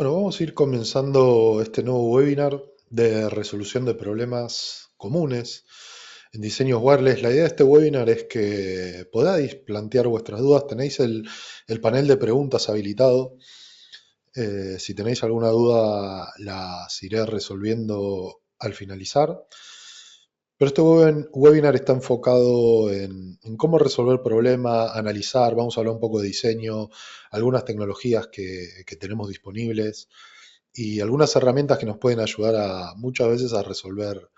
Bueno, vamos a ir comenzando este nuevo webinar de resolución de problemas comunes en diseños wireless. La idea de este webinar es que podáis plantear vuestras dudas. Tenéis el panel de preguntas habilitado. Si tenéis alguna duda, las iré resolviendo al finalizar. Pero este webinar está enfocado en cómo resolver problemas, analizar, vamos a hablar un poco de diseño, algunas tecnologías que tenemos disponibles y algunas herramientas que nos pueden ayudar muchas veces a resolver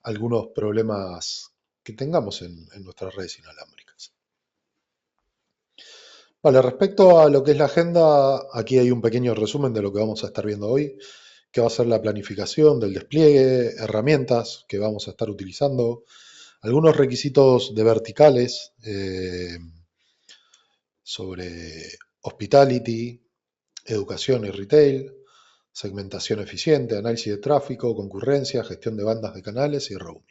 algunos problemas que tengamos en nuestras redes inalámbricas. Vale, respecto a lo que es la agenda, aquí hay un pequeño resumen de lo que vamos a estar viendo hoy, que va a ser la planificación del despliegue, herramientas que vamos a estar utilizando, algunos requisitos de verticales sobre hospitality, educación y retail, segmentación eficiente, análisis de tráfico, concurrencia, gestión de bandas de canales y roaming.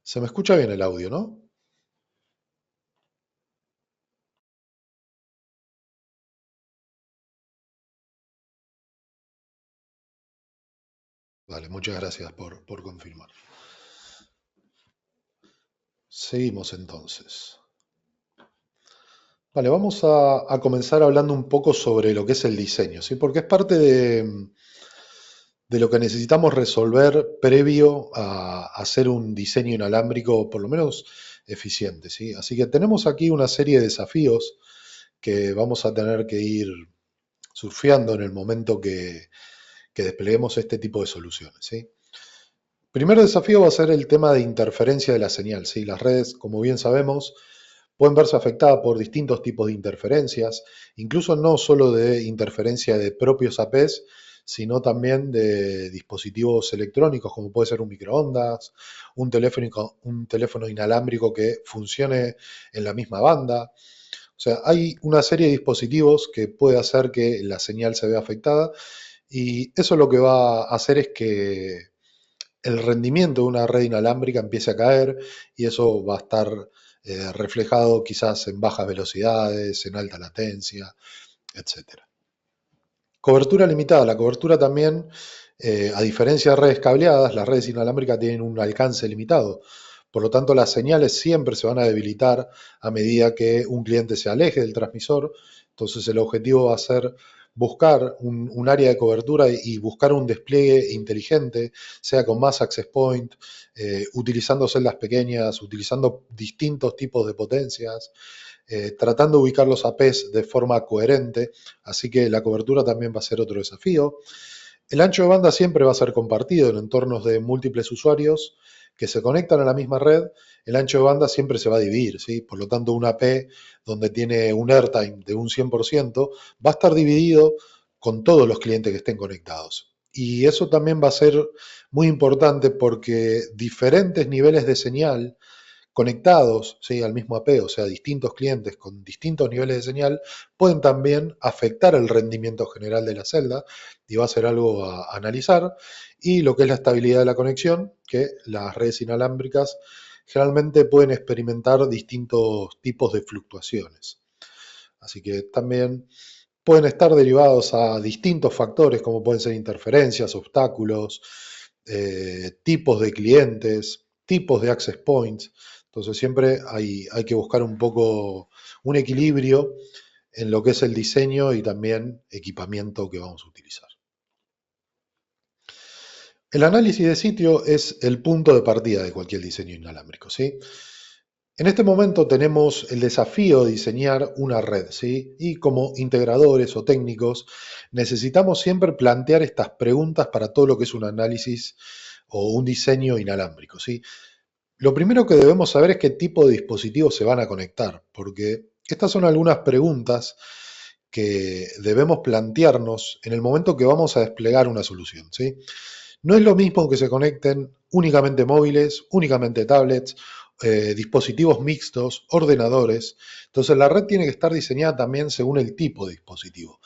Se me escucha bien el audio, ¿no? Vale, muchas gracias por confirmar. Seguimos entonces. Vale, vamos a comenzar hablando un poco sobre lo que es el diseño, ¿sí? Porque es parte de lo que necesitamos resolver previo a hacer un diseño inalámbrico, por lo menos eficiente, ¿sí? Así que tenemos aquí una serie de desafíos que vamos a tener que ir surfeando en el momento que despleguemos este tipo de soluciones, ¿sí? Primer desafío va a ser el tema de interferencia de la señal, ¿sí? Las redes, como bien sabemos, pueden verse afectadas por distintos tipos de interferencias, incluso no solo de interferencia de propios APs, sino también de dispositivos electrónicos, como puede ser un microondas, un teléfono inalámbrico que funcione en la misma banda. O sea, hay una serie de dispositivos que puede hacer que la señal se vea afectada y eso lo que va a hacer es que el rendimiento de una red inalámbrica empiece a caer y eso va a estar reflejado quizás en bajas velocidades, en alta latencia, etcétera. Cobertura limitada. La cobertura también, a diferencia de redes cableadas, las redes inalámbricas tienen un alcance limitado. Por lo tanto, las señales siempre se van a debilitar a medida que un cliente se aleje del transmisor. Entonces, el objetivo va a ser buscar un área de cobertura y buscar un despliegue inteligente, sea con más access point, utilizando celdas pequeñas, utilizando distintos tipos de potencias, tratando de ubicar los APs de forma coherente, así que la cobertura también va a ser otro desafío. El ancho de banda siempre va a ser compartido en entornos de múltiples usuarios que se conectan a la misma red. El ancho de banda siempre se va a dividir, ¿sí? Por lo tanto, un AP donde tiene un airtime de un 100% va a estar dividido con todos los clientes que estén conectados. Y eso también va a ser muy importante porque diferentes niveles de señal conectados, ¿sí?, al mismo AP, o sea, distintos clientes con distintos niveles de señal, pueden también afectar el rendimiento general de la celda y va a ser algo a analizar. Y lo que es la estabilidad de la conexión, que las redes inalámbricas generalmente pueden experimentar distintos tipos de fluctuaciones. Así que también pueden estar derivados a distintos factores, como pueden ser interferencias, obstáculos, tipos de clientes, tipos de access points. Entonces siempre hay que buscar un poco un equilibrio en lo que es el diseño y también equipamiento que vamos a utilizar. El análisis de sitio es el punto de partida de cualquier diseño inalámbrico, ¿sí? En este momento tenemos el desafío de diseñar una red, ¿sí? Y como integradores o técnicos necesitamos siempre plantear estas preguntas para todo lo que es un análisis o un diseño inalámbrico, ¿sí? Lo primero que debemos saber es qué tipo de dispositivos se van a conectar, porque estas son algunas preguntas que debemos plantearnos en el momento que vamos a desplegar una solución, ¿sí? No es lo mismo que se conecten únicamente móviles, únicamente tablets, dispositivos mixtos, ordenadores. Entonces la red tiene que estar diseñada también según el tipo de dispositivo.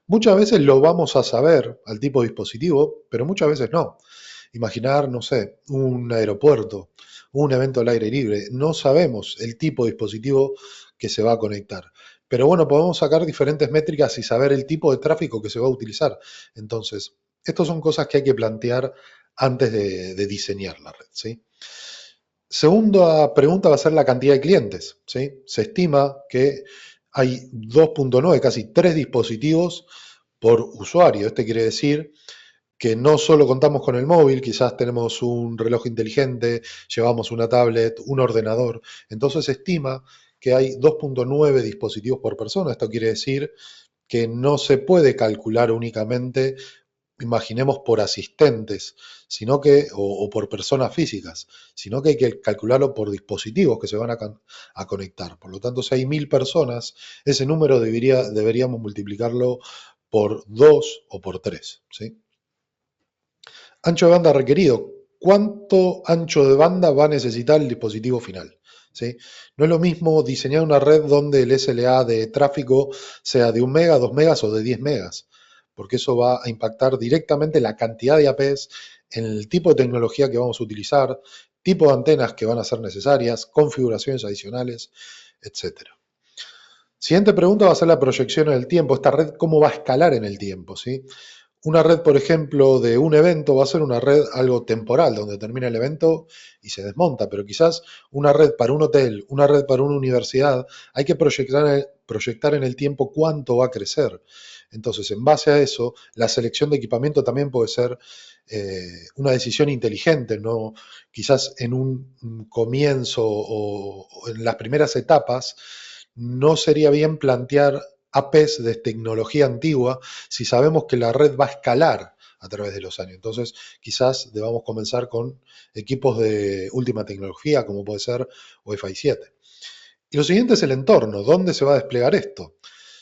Muchas veces lo vamos a saber al tipo de dispositivo, pero muchas veces no. Imaginar, no sé, un aeropuerto, un evento al aire libre. No sabemos el tipo de dispositivo que se va a conectar. Pero bueno, podemos sacar diferentes métricas y saber el tipo de tráfico que se va a utilizar. Entonces, estas son cosas que hay que plantear antes de diseñar la red, ¿sí? Segunda pregunta va a ser la cantidad de clientes, ¿sí? Se estima que hay 2.9, casi 3 dispositivos por usuario. Este quiere decir que no solo contamos con el móvil, quizás tenemos un reloj inteligente, llevamos una tablet, un ordenador. Entonces se estima que hay 2.9 dispositivos por persona. Esto quiere decir que no se puede calcular únicamente, imaginemos, por asistentes, sino que, o por personas físicas, sino que hay que calcularlo por dispositivos que se van a conectar. Por lo tanto, si hay 1000 personas, ese número deberíamos multiplicarlo por 2 o por 3, ¿sí? Ancho de banda requerido. ¿Cuánto ancho de banda va a necesitar el dispositivo final? ¿Sí? No es lo mismo diseñar una red donde el SLA de tráfico sea de 1 mega, 2 megas o de 10 megas, porque eso va a impactar directamente la cantidad de APs, en el tipo de tecnología que vamos a utilizar, tipo de antenas que van a ser necesarias, configuraciones adicionales, etcétera. Siguiente pregunta va a ser la proyección en el tiempo. Esta red, ¿cómo va a escalar en el tiempo? ¿Sí? Una red, por ejemplo, de un evento va a ser una red algo temporal, donde termina el evento y se desmonta, pero quizás una red para un hotel, una red para una universidad, hay que proyectar en el tiempo cuánto va a crecer. Entonces, en base a eso, la selección de equipamiento también puede ser una decisión inteligente, ¿no? Quizás en un comienzo o en las primeras etapas, no sería bien plantear APs de tecnología antigua si sabemos que la red va a escalar a través de los años. Entonces, quizás debamos comenzar con equipos de última tecnología, como puede ser Wi-Fi 7. Y lo siguiente es el entorno. ¿Dónde se va a desplegar esto?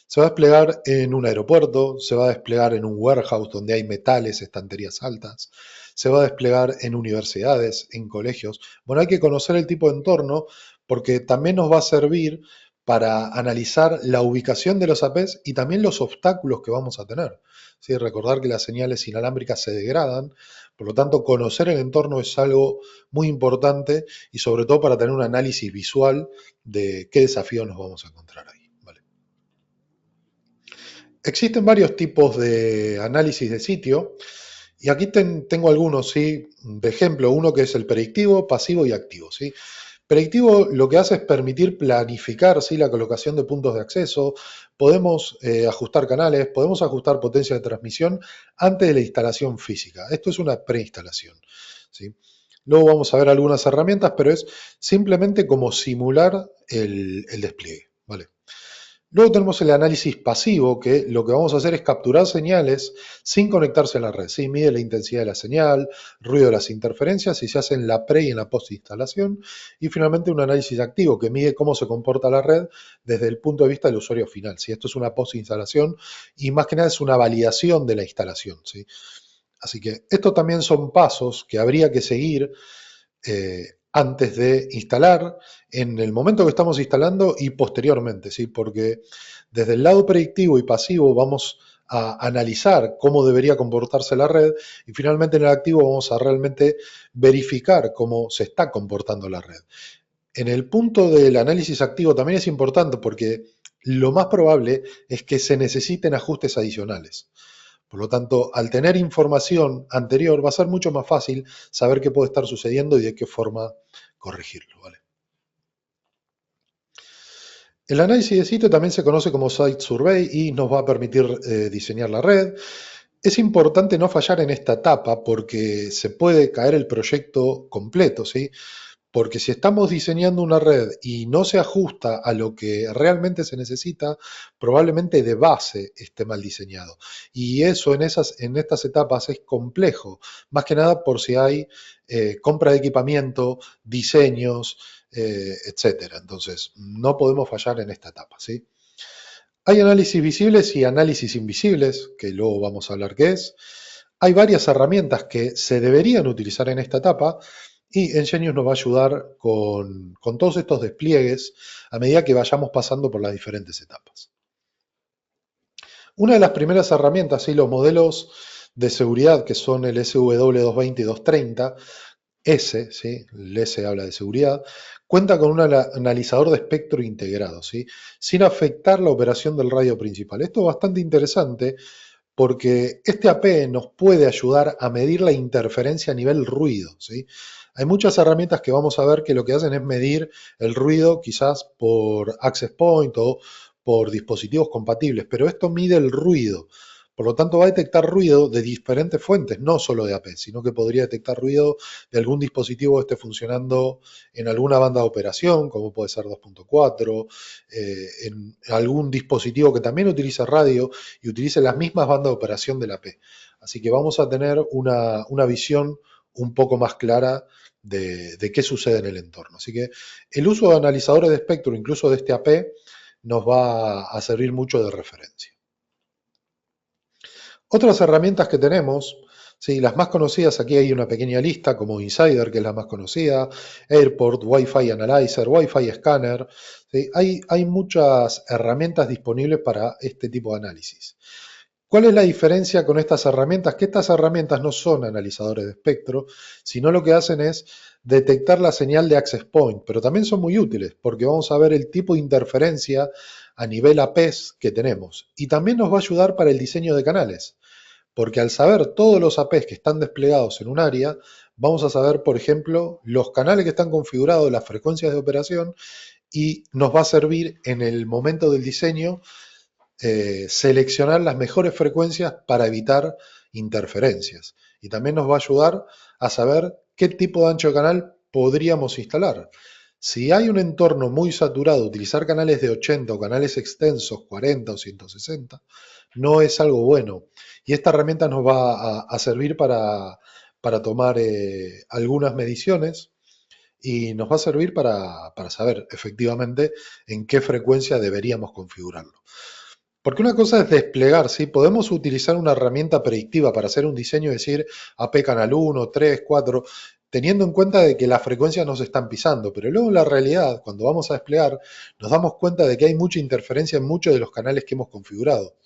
Se va a desplegar en un aeropuerto, se va a desplegar en un warehouse donde hay metales, estanterías altas, se va a desplegar en universidades, en colegios. Bueno, hay que conocer el tipo de entorno porque también nos va a servir para analizar la ubicación de los APs y también los obstáculos que vamos a tener. ¿Sí? Recordar que las señales inalámbricas se degradan, por lo tanto, conocer el entorno es algo muy importante y sobre todo para tener un análisis visual de qué desafíos nos vamos a encontrar ahí. ¿Vale? Existen varios tipos de análisis de sitio y aquí tengo algunos, ¿sí? De ejemplo, uno que es el predictivo, pasivo y activo, ¿sí? Predictivo lo que hace es permitir planificar, ¿sí?, la colocación de puntos de acceso, podemos ajustar canales, podemos ajustar potencia de transmisión antes de la instalación física. Esto es una preinstalación, ¿sí? Luego vamos a ver algunas herramientas, pero es simplemente como simular el despliegue, ¿vale? Luego tenemos el análisis pasivo, que lo que vamos a hacer es capturar señales sin conectarse a la red. ¿Sí? Mide la intensidad de la señal, ruido de las interferencias y se hace en la pre y en la post instalación. Y finalmente un análisis activo que mide cómo se comporta la red desde el punto de vista del usuario final. ¿Sí? Esto es una post instalación y más que nada es una validación de la instalación. ¿Sí? Así que estos también son pasos que habría que seguir antes de instalar, en el momento que estamos instalando y posteriormente, ¿sí? Porque desde el lado predictivo y pasivo vamos a analizar cómo debería comportarse la red y finalmente en el activo vamos a realmente verificar cómo se está comportando la red. En el punto del análisis activo también es importante porque lo más probable es que se necesiten ajustes adicionales. Por lo tanto, al tener información anterior, va a ser mucho más fácil saber qué puede estar sucediendo y de qué forma corregirlo. ¿Vale? El análisis de sitio también se conoce como Site Survey y nos va a permitir diseñar la red. Es importante no fallar en esta etapa porque se puede caer el proyecto completo, ¿sí? Porque si estamos diseñando una red y no se ajusta a lo que realmente se necesita, probablemente de base esté mal diseñado. Y eso en estas etapas es complejo, más que nada por si hay compra de equipamiento, diseños, etcétera. Entonces, no podemos fallar en esta etapa, ¿sí? Hay análisis visibles y análisis invisibles, que luego vamos a hablar qué es. Hay varias herramientas que se deberían utilizar en esta etapa y Engenius nos va a ayudar con todos estos despliegues a medida que vayamos pasando por las diferentes etapas. Una de las primeras herramientas, ¿sí? Los modelos de seguridad que son el SW220 y 230, S, ¿sí? El S habla de seguridad, cuenta con un analizador de espectro integrado, ¿sí? Sin afectar la operación del radio principal. Esto es bastante interesante porque este AP nos puede ayudar a medir la interferencia a nivel ruido, ¿sí? Hay muchas herramientas que vamos a ver que lo que hacen es medir el ruido quizás por access point o por dispositivos compatibles, pero esto mide el ruido. Por lo tanto, va a detectar ruido de diferentes fuentes, no solo de AP, sino que podría detectar ruido de algún dispositivo que esté funcionando en alguna banda de operación, como puede ser 2.4, en algún dispositivo que también utiliza radio y utilice las mismas bandas de operación de la P. Así que vamos a tener una visión un poco más clara de qué sucede en el entorno. Así que el uso de analizadores de espectro, incluso de este AP, nos va a servir mucho de referencia. Otras herramientas que tenemos, ¿sí? Las más conocidas, aquí hay una pequeña lista, como Insider, que es la más conocida, Airport, Wi-Fi Analyzer, Wi-Fi Scanner. ¿Sí? Hay muchas herramientas disponibles para este tipo de análisis. ¿Cuál es la diferencia con estas herramientas? Que estas herramientas no son analizadores de espectro, sino lo que hacen es detectar la señal de access point, pero también son muy útiles porque vamos a ver el tipo de interferencia a nivel APs que tenemos y también nos va a ayudar para el diseño de canales, porque al saber todos los APs que están desplegados en un área, vamos a saber, por ejemplo, los canales que están configurados, las frecuencias de operación y nos va a servir en el momento del diseño seleccionar las mejores frecuencias para evitar interferencias. Y también nos va a ayudar a saber qué tipo de ancho de canal podríamos instalar. Si hay un entorno muy saturado, utilizar canales de 80 o canales extensos 40 o 160 no es algo bueno. Y esta herramienta nos va a servir para tomar algunas mediciones y nos va a servir para saber efectivamente en qué frecuencia deberíamos configurarlo. Porque una cosa es desplegar, ¿sí? Podemos utilizar una herramienta predictiva para hacer un diseño y decir AP canal 1, 3, 4, teniendo en cuenta de que las frecuencias nos están pisando, pero luego en la realidad, cuando vamos a desplegar, nos damos cuenta de que hay mucha interferencia en muchos de los canales que hemos configurado.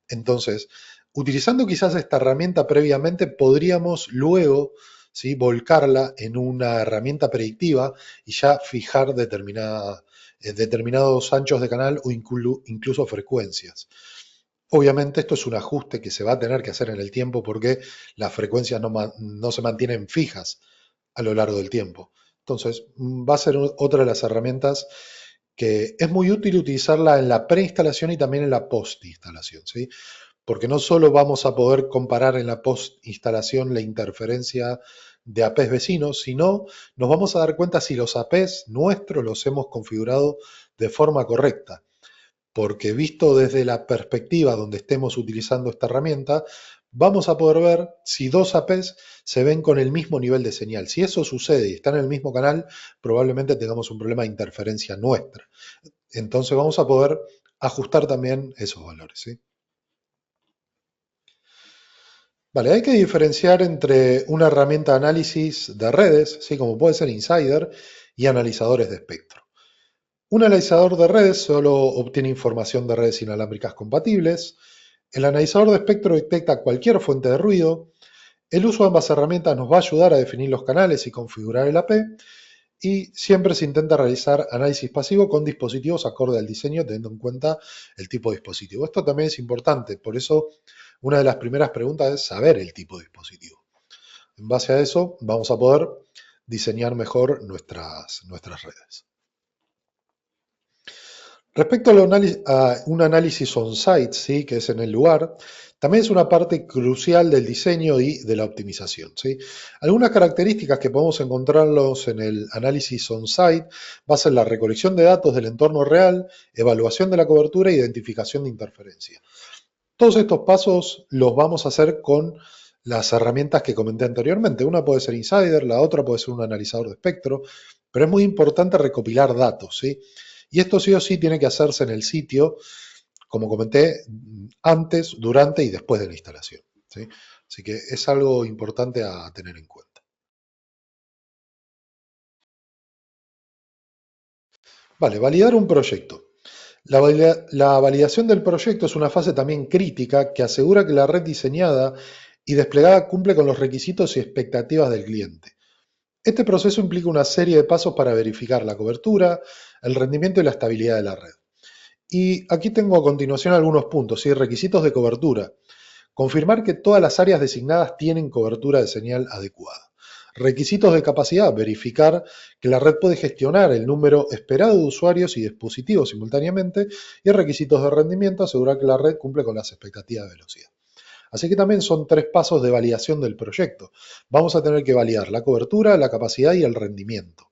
Entonces, utilizando quizás esta herramienta previamente, podríamos luego, ¿sí? Volcarla en una herramienta predictiva y ya fijar determinados anchos de canal o incluso frecuencias. Obviamente esto es un ajuste que se va a tener que hacer en el tiempo porque las frecuencias no se mantienen fijas a lo largo del tiempo. Entonces, va a ser otra de las herramientas que es muy útil utilizarla en la preinstalación y también en la postinstalación, ¿sí? Porque no solo vamos a poder comparar en la postinstalación la interferencia de APs vecinos, sino nos vamos a dar cuenta si los APs nuestros los hemos configurado de forma correcta. Porque visto desde la perspectiva donde estemos utilizando esta herramienta, vamos a poder ver si dos APs se ven con el mismo nivel de señal. Si eso sucede y están en el mismo canal, probablemente tengamos un problema de interferencia nuestra. Entonces vamos a poder ajustar también esos valores, ¿sí? Vale, hay que diferenciar entre una herramienta de análisis de redes, ¿sí? Como puede ser Insider, y analizadores de espectro. Un analizador de redes solo obtiene información de redes inalámbricas compatibles. El analizador de espectro detecta cualquier fuente de ruido. El uso de ambas herramientas nos va a ayudar a definir los canales y configurar el AP. Y siempre se intenta realizar análisis pasivo con dispositivos acorde al diseño, teniendo en cuenta el tipo de dispositivo. Esto también es importante, por eso una de las primeras preguntas es saber el tipo de dispositivo. En base a eso vamos a poder diseñar mejor nuestras redes. Respecto a un análisis on-site, ¿sí? Que es en el lugar, también es una parte crucial del diseño y de la optimización, ¿sí? Algunas características que podemos encontrarlos en el análisis on-site va a ser la recolección de datos del entorno real, evaluación de la cobertura e identificación de interferencia. Todos estos pasos los vamos a hacer con las herramientas que comenté anteriormente. Una puede ser Insider, la otra puede ser un analizador de espectro, pero es muy importante recopilar datos, ¿sí? Y esto sí o sí tiene que hacerse en el sitio, como comenté, antes, durante y después de la instalación, ¿sí? Así que es algo importante a tener en cuenta. Vale, validar un proyecto. La validación del proyecto es una fase también crítica que asegura que la red diseñada y desplegada cumple con los requisitos y expectativas del cliente. Este proceso implica una serie de pasos para verificar la cobertura, el rendimiento y la estabilidad de la red. Y aquí tengo a continuación algunos puntos, ¿sí? Requisitos de cobertura. Confirmar que todas las áreas designadas tienen cobertura de señal adecuada. Requisitos de capacidad. Verificar que la red puede gestionar el número esperado de usuarios y dispositivos simultáneamente. Y requisitos de rendimiento. Asegurar que la red cumple con las expectativas de velocidad. Así que también son 3 pasos de validación del proyecto. Vamos a tener que validar la cobertura, la capacidad y el rendimiento.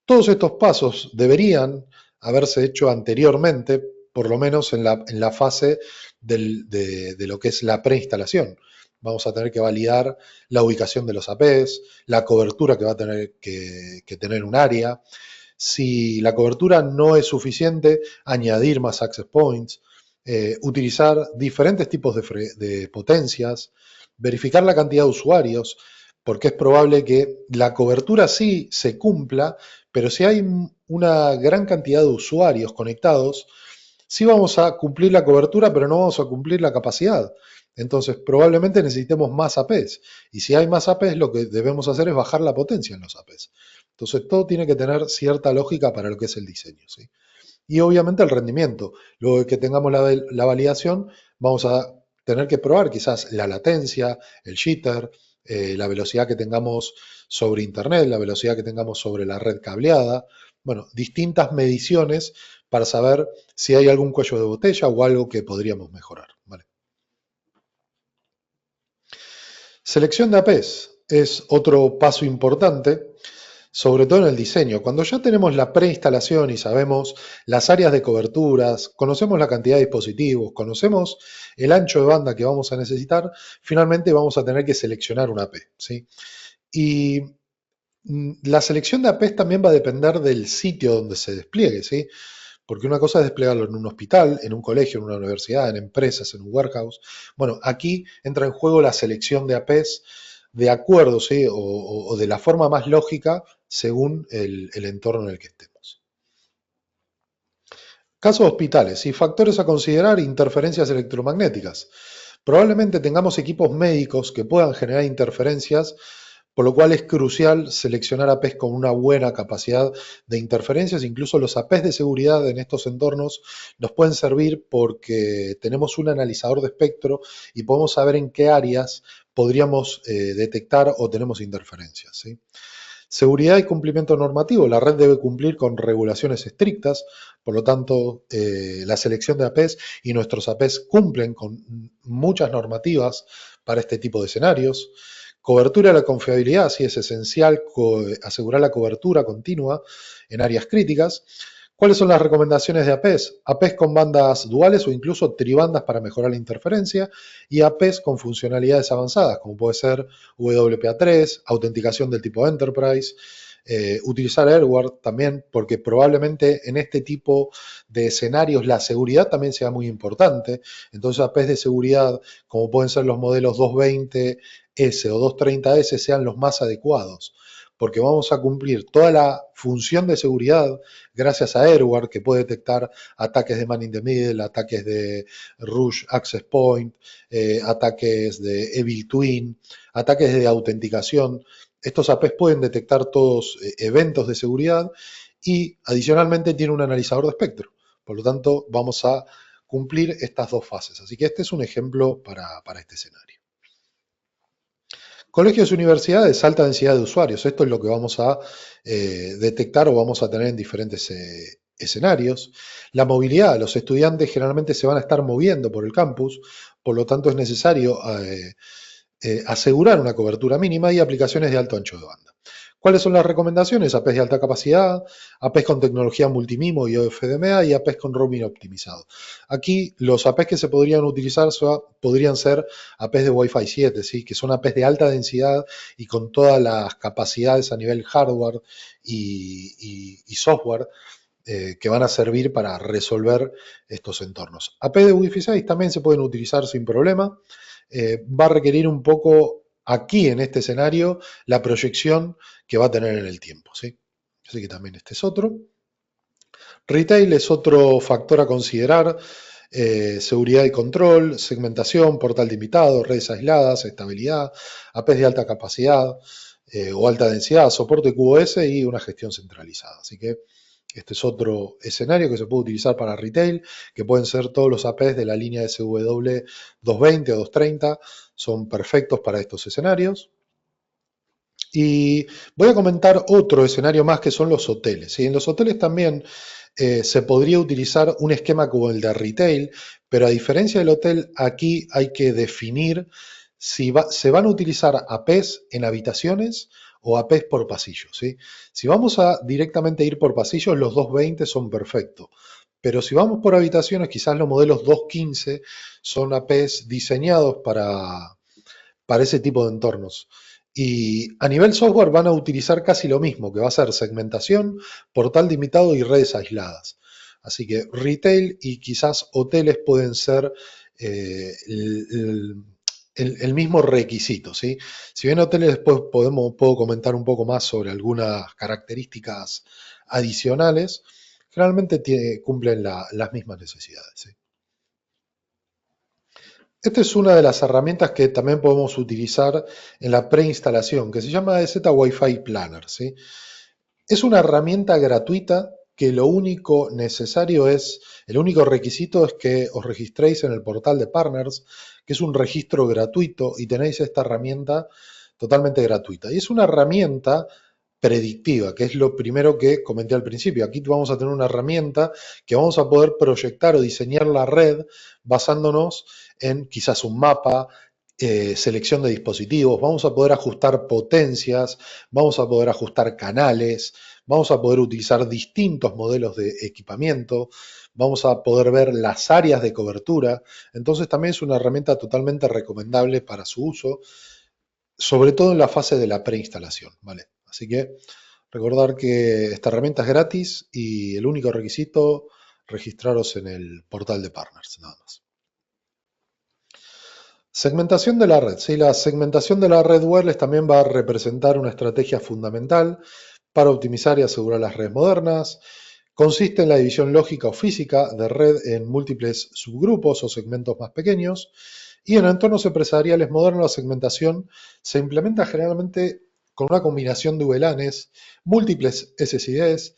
Todos estos pasos deberían haberse hecho anteriormente, por lo menos en la fase de lo que es la preinstalación. Vamos a tener que validar la ubicación de los APs, la cobertura que va a tener que tener un área. Si la cobertura no es suficiente, añadir más access points, utilizar diferentes tipos de potencias, verificar la cantidad de usuarios, porque es probable que la cobertura sí se cumpla, pero si hay una gran cantidad de usuarios conectados, sí vamos a cumplir la cobertura, pero no vamos a cumplir la capacidad. Entonces, probablemente necesitemos más APs. Y si hay más APs, lo que debemos hacer es bajar la potencia en los APs. Entonces, todo tiene que tener cierta lógica para lo que es el diseño, ¿sí? Y obviamente el rendimiento. Luego de que tengamos la validación, vamos a tener que probar quizás la latencia, el jitter, la velocidad que tengamos sobre Internet, la velocidad que tengamos sobre la red cableada. Bueno, distintas mediciones para saber si hay algún cuello de botella o algo que podríamos mejorar. ¿Vale? Selección de APs es otro paso importante, sobre todo en el diseño. Cuando ya tenemos la preinstalación y sabemos las áreas de coberturas, conocemos la cantidad de dispositivos, conocemos el ancho de banda que vamos a necesitar, finalmente vamos a tener que seleccionar una AP, ¿sí? Y la selección de APs también va a depender del sitio donde se despliegue, ¿sí? Porque una cosa es desplegarlo en un hospital, en un colegio, en una universidad, en empresas, en un warehouse. Bueno, aquí entra en juego la selección de APs de acuerdo, ¿sí? O de la forma más lógica según el entorno en el que estemos. Casos hospitales y factores a considerar: interferencias electromagnéticas. Probablemente tengamos equipos médicos que puedan generar interferencias, por lo cual es crucial seleccionar APs con una buena capacidad de interferencias. Incluso los APs de seguridad en estos entornos nos pueden servir porque tenemos un analizador de espectro y podemos saber en qué áreas podríamos detectar o tenemos interferencias, ¿sí? Seguridad y cumplimiento normativo. La red debe cumplir con regulaciones estrictas, por lo tanto, la selección de APs y nuestros APs cumplen con muchas normativas para este tipo de escenarios. Cobertura de la confiabilidad, sí es esencial asegurar la cobertura continua en áreas críticas. ¿Cuáles son las recomendaciones de APs? APs con bandas duales o incluso tribandas para mejorar la interferencia, y APs con funcionalidades avanzadas, como puede ser WPA3, autenticación del tipo Enterprise, utilizar AirWard también, porque probablemente en este tipo de escenarios la seguridad también sea muy importante. Entonces APs de seguridad, como pueden ser los modelos 220S o 230S, sean los más adecuados, porque vamos a cumplir toda la función de seguridad gracias a AirWard, que puede detectar ataques de Man in the Middle, ataques de Rush Access Point, ataques de Evil Twin, ataques de autenticación. Estos APs pueden detectar todos eventos de seguridad y adicionalmente tiene un analizador de espectro. Por lo tanto, vamos a cumplir estas dos fases. Así que este es un ejemplo para este escenario. Colegios y universidades, alta densidad de usuarios. Esto es lo que vamos a detectar o vamos a tener en diferentes escenarios. La movilidad. Los estudiantes generalmente se van a estar moviendo por el campus, por lo tanto es necesario asegurar una cobertura mínima y aplicaciones de alto ancho de banda. ¿Cuáles son las recomendaciones? APs de alta capacidad, APs con tecnología multimimo y OFDMA y APs con roaming optimizado. Aquí los APs que se podrían utilizar podrían ser APs de Wi-Fi 7, ¿sí? Que son APs de alta densidad y con todas las capacidades a nivel hardware y software que van a servir para resolver estos entornos. APs de Wi-Fi 6 también se pueden utilizar sin problema. Va a requerir un poco aquí en este escenario la proyección que va a tener en el tiempo, ¿sí? Así que también este es otro. Retail es otro factor a considerar. Seguridad y control, segmentación, portal de invitados, redes aisladas, estabilidad, APs de alta capacidad. o alta densidad, soporte QoS y una gestión centralizada. Así que este es otro escenario que se puede utilizar para retail, que pueden ser todos los APs de la línea SW 220 o 230, son perfectos para estos escenarios. Y voy a comentar otro escenario más que son los hoteles. ¿Sí? En los hoteles también se podría utilizar un esquema como el de retail, pero a diferencia del hotel, aquí hay que definir si se van a utilizar APs en habitaciones o APs por pasillos. ¿Sí? Si vamos a directamente ir por pasillos, los 220 son perfectos. Pero si vamos por habitaciones, quizás los modelos 215 son APs diseñados para ese tipo de entornos. Y a nivel software van a utilizar casi lo mismo, que va a ser segmentación, portal limitado y redes aisladas. Así que retail y quizás hoteles pueden ser el mismo requisito. ¿Sí? Si bien hoteles después puedo comentar un poco más sobre algunas características adicionales, generalmente cumplen las mismas necesidades. ¿Sí? Esta es una de las herramientas que también podemos utilizar en la preinstalación, que se llama EZ Wi-Fi Planner. ¿Sí? Es una herramienta gratuita que lo único necesario el único requisito es que os registréis en el portal de Partners, que es un registro gratuito y tenéis esta herramienta totalmente gratuita. Y es una herramienta predictiva, que es lo primero que comenté al principio. Aquí vamos a tener una herramienta que vamos a poder proyectar o diseñar la red basándonos en quizás un mapa, selección de dispositivos, vamos a poder ajustar potencias, vamos a poder ajustar canales, vamos a poder utilizar distintos modelos de equipamiento, vamos a poder ver las áreas de cobertura. Entonces también es una herramienta totalmente recomendable para su uso, sobre todo en la fase de la preinstalación, ¿vale? Así que recordar que esta herramienta es gratis y el único requisito, registraros en el portal de Partners, nada más. Segmentación de la red. ¿Sí? La segmentación de la red wireless también va a representar una estrategia fundamental para optimizar y asegurar las redes modernas. Consiste en la división lógica o física de red en múltiples subgrupos o segmentos más pequeños. Y en entornos empresariales modernos la segmentación se implementa generalmente con una combinación de VLANs, múltiples SSIDs,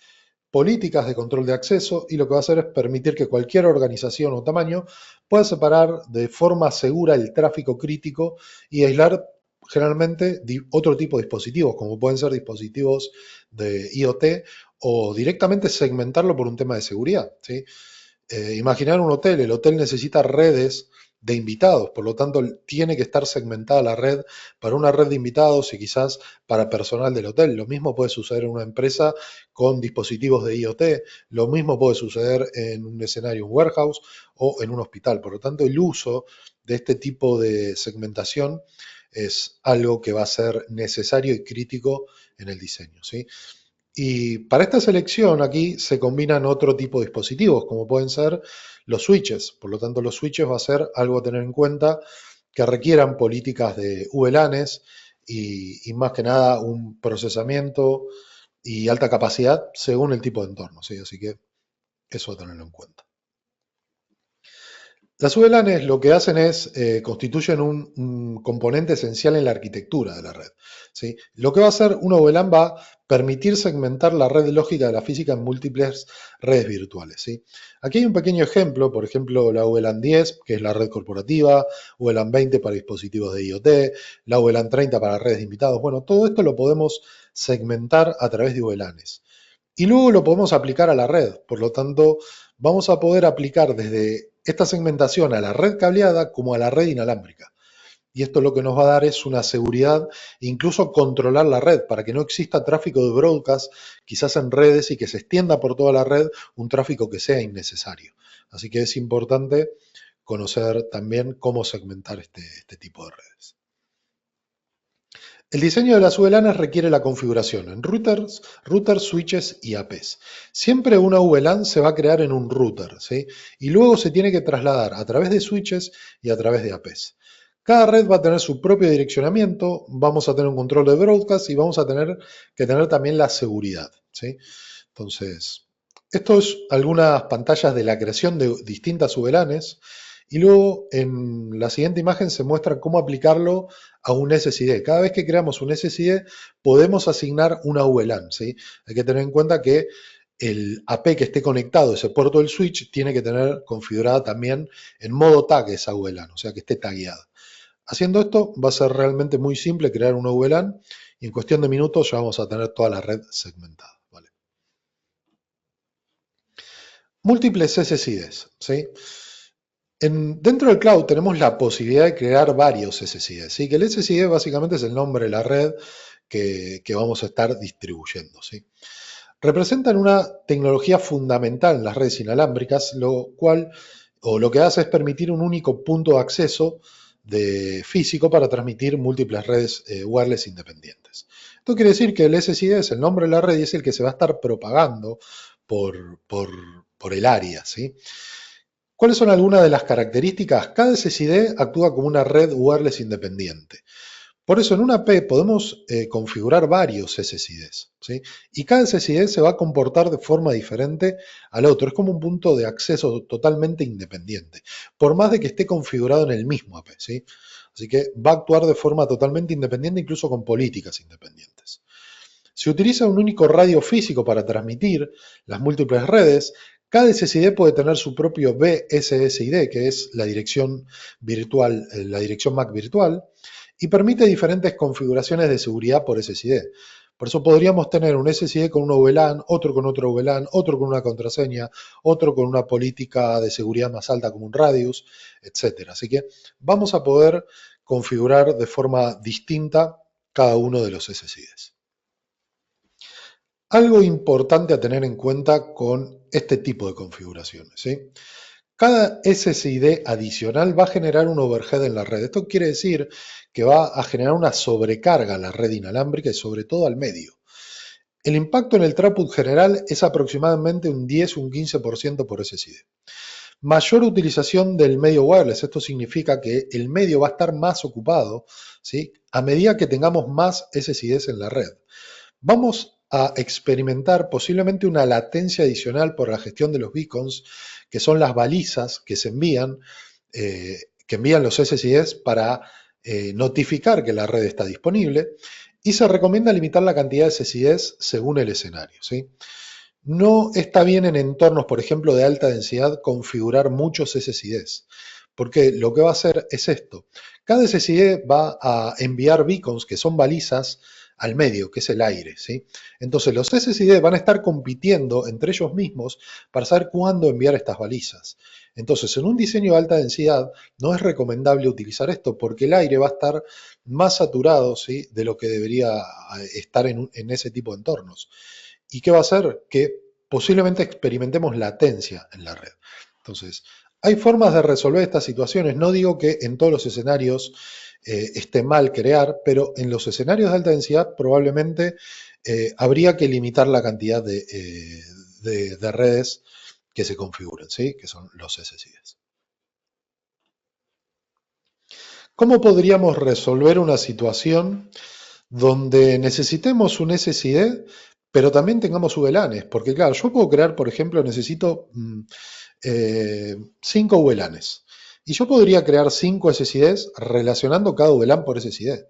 políticas de control de acceso y lo que va a hacer es permitir que cualquier organización o tamaño pueda separar de forma segura el tráfico crítico y aislar generalmente otro tipo de dispositivos, como pueden ser dispositivos de IoT o directamente segmentarlo por un tema de seguridad. ¿Sí? Imaginar un hotel, el hotel necesita redes de invitados, por lo tanto tiene que estar segmentada la red para una red de invitados y quizás para personal del hotel. Lo mismo puede suceder en una empresa con dispositivos de IoT, lo mismo puede suceder en un escenario, un warehouse o en un hospital. Por lo tanto, el uso de este tipo de segmentación es algo que va a ser necesario y crítico en el diseño. ¿Sí? Y para esta selección aquí se combinan otro tipo de dispositivos, como pueden ser los switches. Por lo tanto, los switches va a ser algo a tener en cuenta que requieran políticas de VLANs y más que nada un procesamiento y alta capacidad según el tipo de entorno. ¿Sí? Así que eso a tenerlo en cuenta. Las VLANs lo que hacen es constituyen un componente esencial en la arquitectura de la red. ¿Sí? Lo que va a hacer una VLAN va a permitir segmentar la red lógica de la física en múltiples redes virtuales. ¿Sí? Aquí hay un pequeño ejemplo, por ejemplo la VLAN 10, que es la red corporativa, VLAN 20 para dispositivos de IoT, la VLAN 30 para redes de invitados. Bueno, todo esto lo podemos segmentar a través de VLANs. Y luego lo podemos aplicar a la red. Por lo tanto, vamos a poder aplicar desde esta segmentación a la red cableada como a la red inalámbrica. Y esto lo que nos va a dar es una seguridad, incluso controlar la red para que no exista tráfico de broadcast, quizás en redes y que se extienda por toda la red un tráfico que sea innecesario. Así que es importante conocer también cómo segmentar este tipo de redes. El diseño de las VLANs requiere la configuración en routers, switches y APs. Siempre una VLAN se va a crear en un router, ¿sí? Y luego se tiene que trasladar a través de switches y a través de APs. Cada red va a tener su propio direccionamiento, vamos a tener un control de broadcast y vamos a tener que tener también la seguridad, ¿sí? Entonces, esto es algunas pantallas de la creación de distintas VLANs Y luego en la siguiente imagen se muestra cómo aplicarlo a un SSID. Cada vez que creamos un SSID podemos asignar una VLAN, ¿sí? Hay que tener en cuenta que el AP que esté conectado, ese puerto del switch, tiene que tener configurada también en modo tag esa VLAN, o sea que esté tagueada. Haciendo esto va a ser realmente muy simple crear una VLAN y en cuestión de minutos ya vamos a tener toda la red segmentada. ¿Vale? Múltiples SSIDs, ¿sí? Dentro del cloud tenemos la posibilidad de crear varios SSIDs, ¿sí? Que el SSID básicamente es el nombre de la red que vamos a estar distribuyendo, ¿sí? Representan una tecnología fundamental en las redes inalámbricas, lo cual, o lo que hace es permitir un único punto de acceso físico para transmitir múltiples redes wireless independientes. Esto quiere decir que el SSID es el nombre de la red y es el que se va a estar propagando por el área, ¿sí? ¿Cuáles son algunas de las características? Cada SSID actúa como una red wireless independiente. Por eso en una AP podemos configurar varios SSIDs, ¿sí? Y cada SSID se va a comportar de forma diferente al otro. Es como un punto de acceso totalmente independiente, por más de que esté configurado en el mismo AP, ¿sí? Así que va a actuar de forma totalmente independiente, incluso con políticas independientes. Se utiliza un único radio físico para transmitir las múltiples redes. Cada SSID puede tener su propio BSSID, que es la dirección virtual, la dirección MAC virtual, y permite diferentes configuraciones de seguridad por SSID. Por eso podríamos tener un SSID con una VLAN, otro con otro VLAN, otro con una contraseña, otro con una política de seguridad más alta como un radius, etc. Así que vamos a poder configurar de forma distinta cada uno de los SSIDs. Algo importante a tener en cuenta con este tipo de configuraciones, ¿sí? Cada SSID adicional va a generar un overhead en la red. Esto quiere decir que va a generar una sobrecarga a la red inalámbrica y sobre todo al medio. El impacto en el throughput general es aproximadamente un 10 o un 15% por SSID. Mayor utilización del medio wireless. Esto significa que el medio va a estar más ocupado, ¿sí? A medida que tengamos más SSIDs en la red. Vamos a experimentar posiblemente una latencia adicional por la gestión de los beacons, que son las balizas que se envían, que envían los SSIDs para notificar que la red está disponible, y se recomienda limitar la cantidad de SSIDs según el escenario, ¿sí? No está bien en entornos, por ejemplo, de alta densidad configurar muchos SSIDs, porque lo que va a hacer es esto. Cada SSID va a enviar beacons, que son balizas, al medio, que es el aire, ¿sí? Entonces los SSID van a estar compitiendo entre ellos mismos para saber cuándo enviar estas balizas. Entonces, en un diseño de alta densidad no es recomendable utilizar esto porque el aire va a estar más saturado, ¿sí?, de lo que debería estar en ese tipo de entornos. ¿Y qué va a hacer? Que posiblemente experimentemos latencia en la red. Entonces, hay formas de resolver estas situaciones. No digo que en todos los escenarios esté mal crear, pero en los escenarios de alta densidad probablemente habría que limitar la cantidad de redes que se configuren, ¿sí? Que son los SSIDs. ¿Cómo podríamos resolver una situación donde necesitemos un SSID, pero también tengamos VLANs? Porque claro, yo puedo crear, por ejemplo, necesito 5 VLANs. Y yo podría crear 5 SSIDs relacionando cada VLAN por SSID.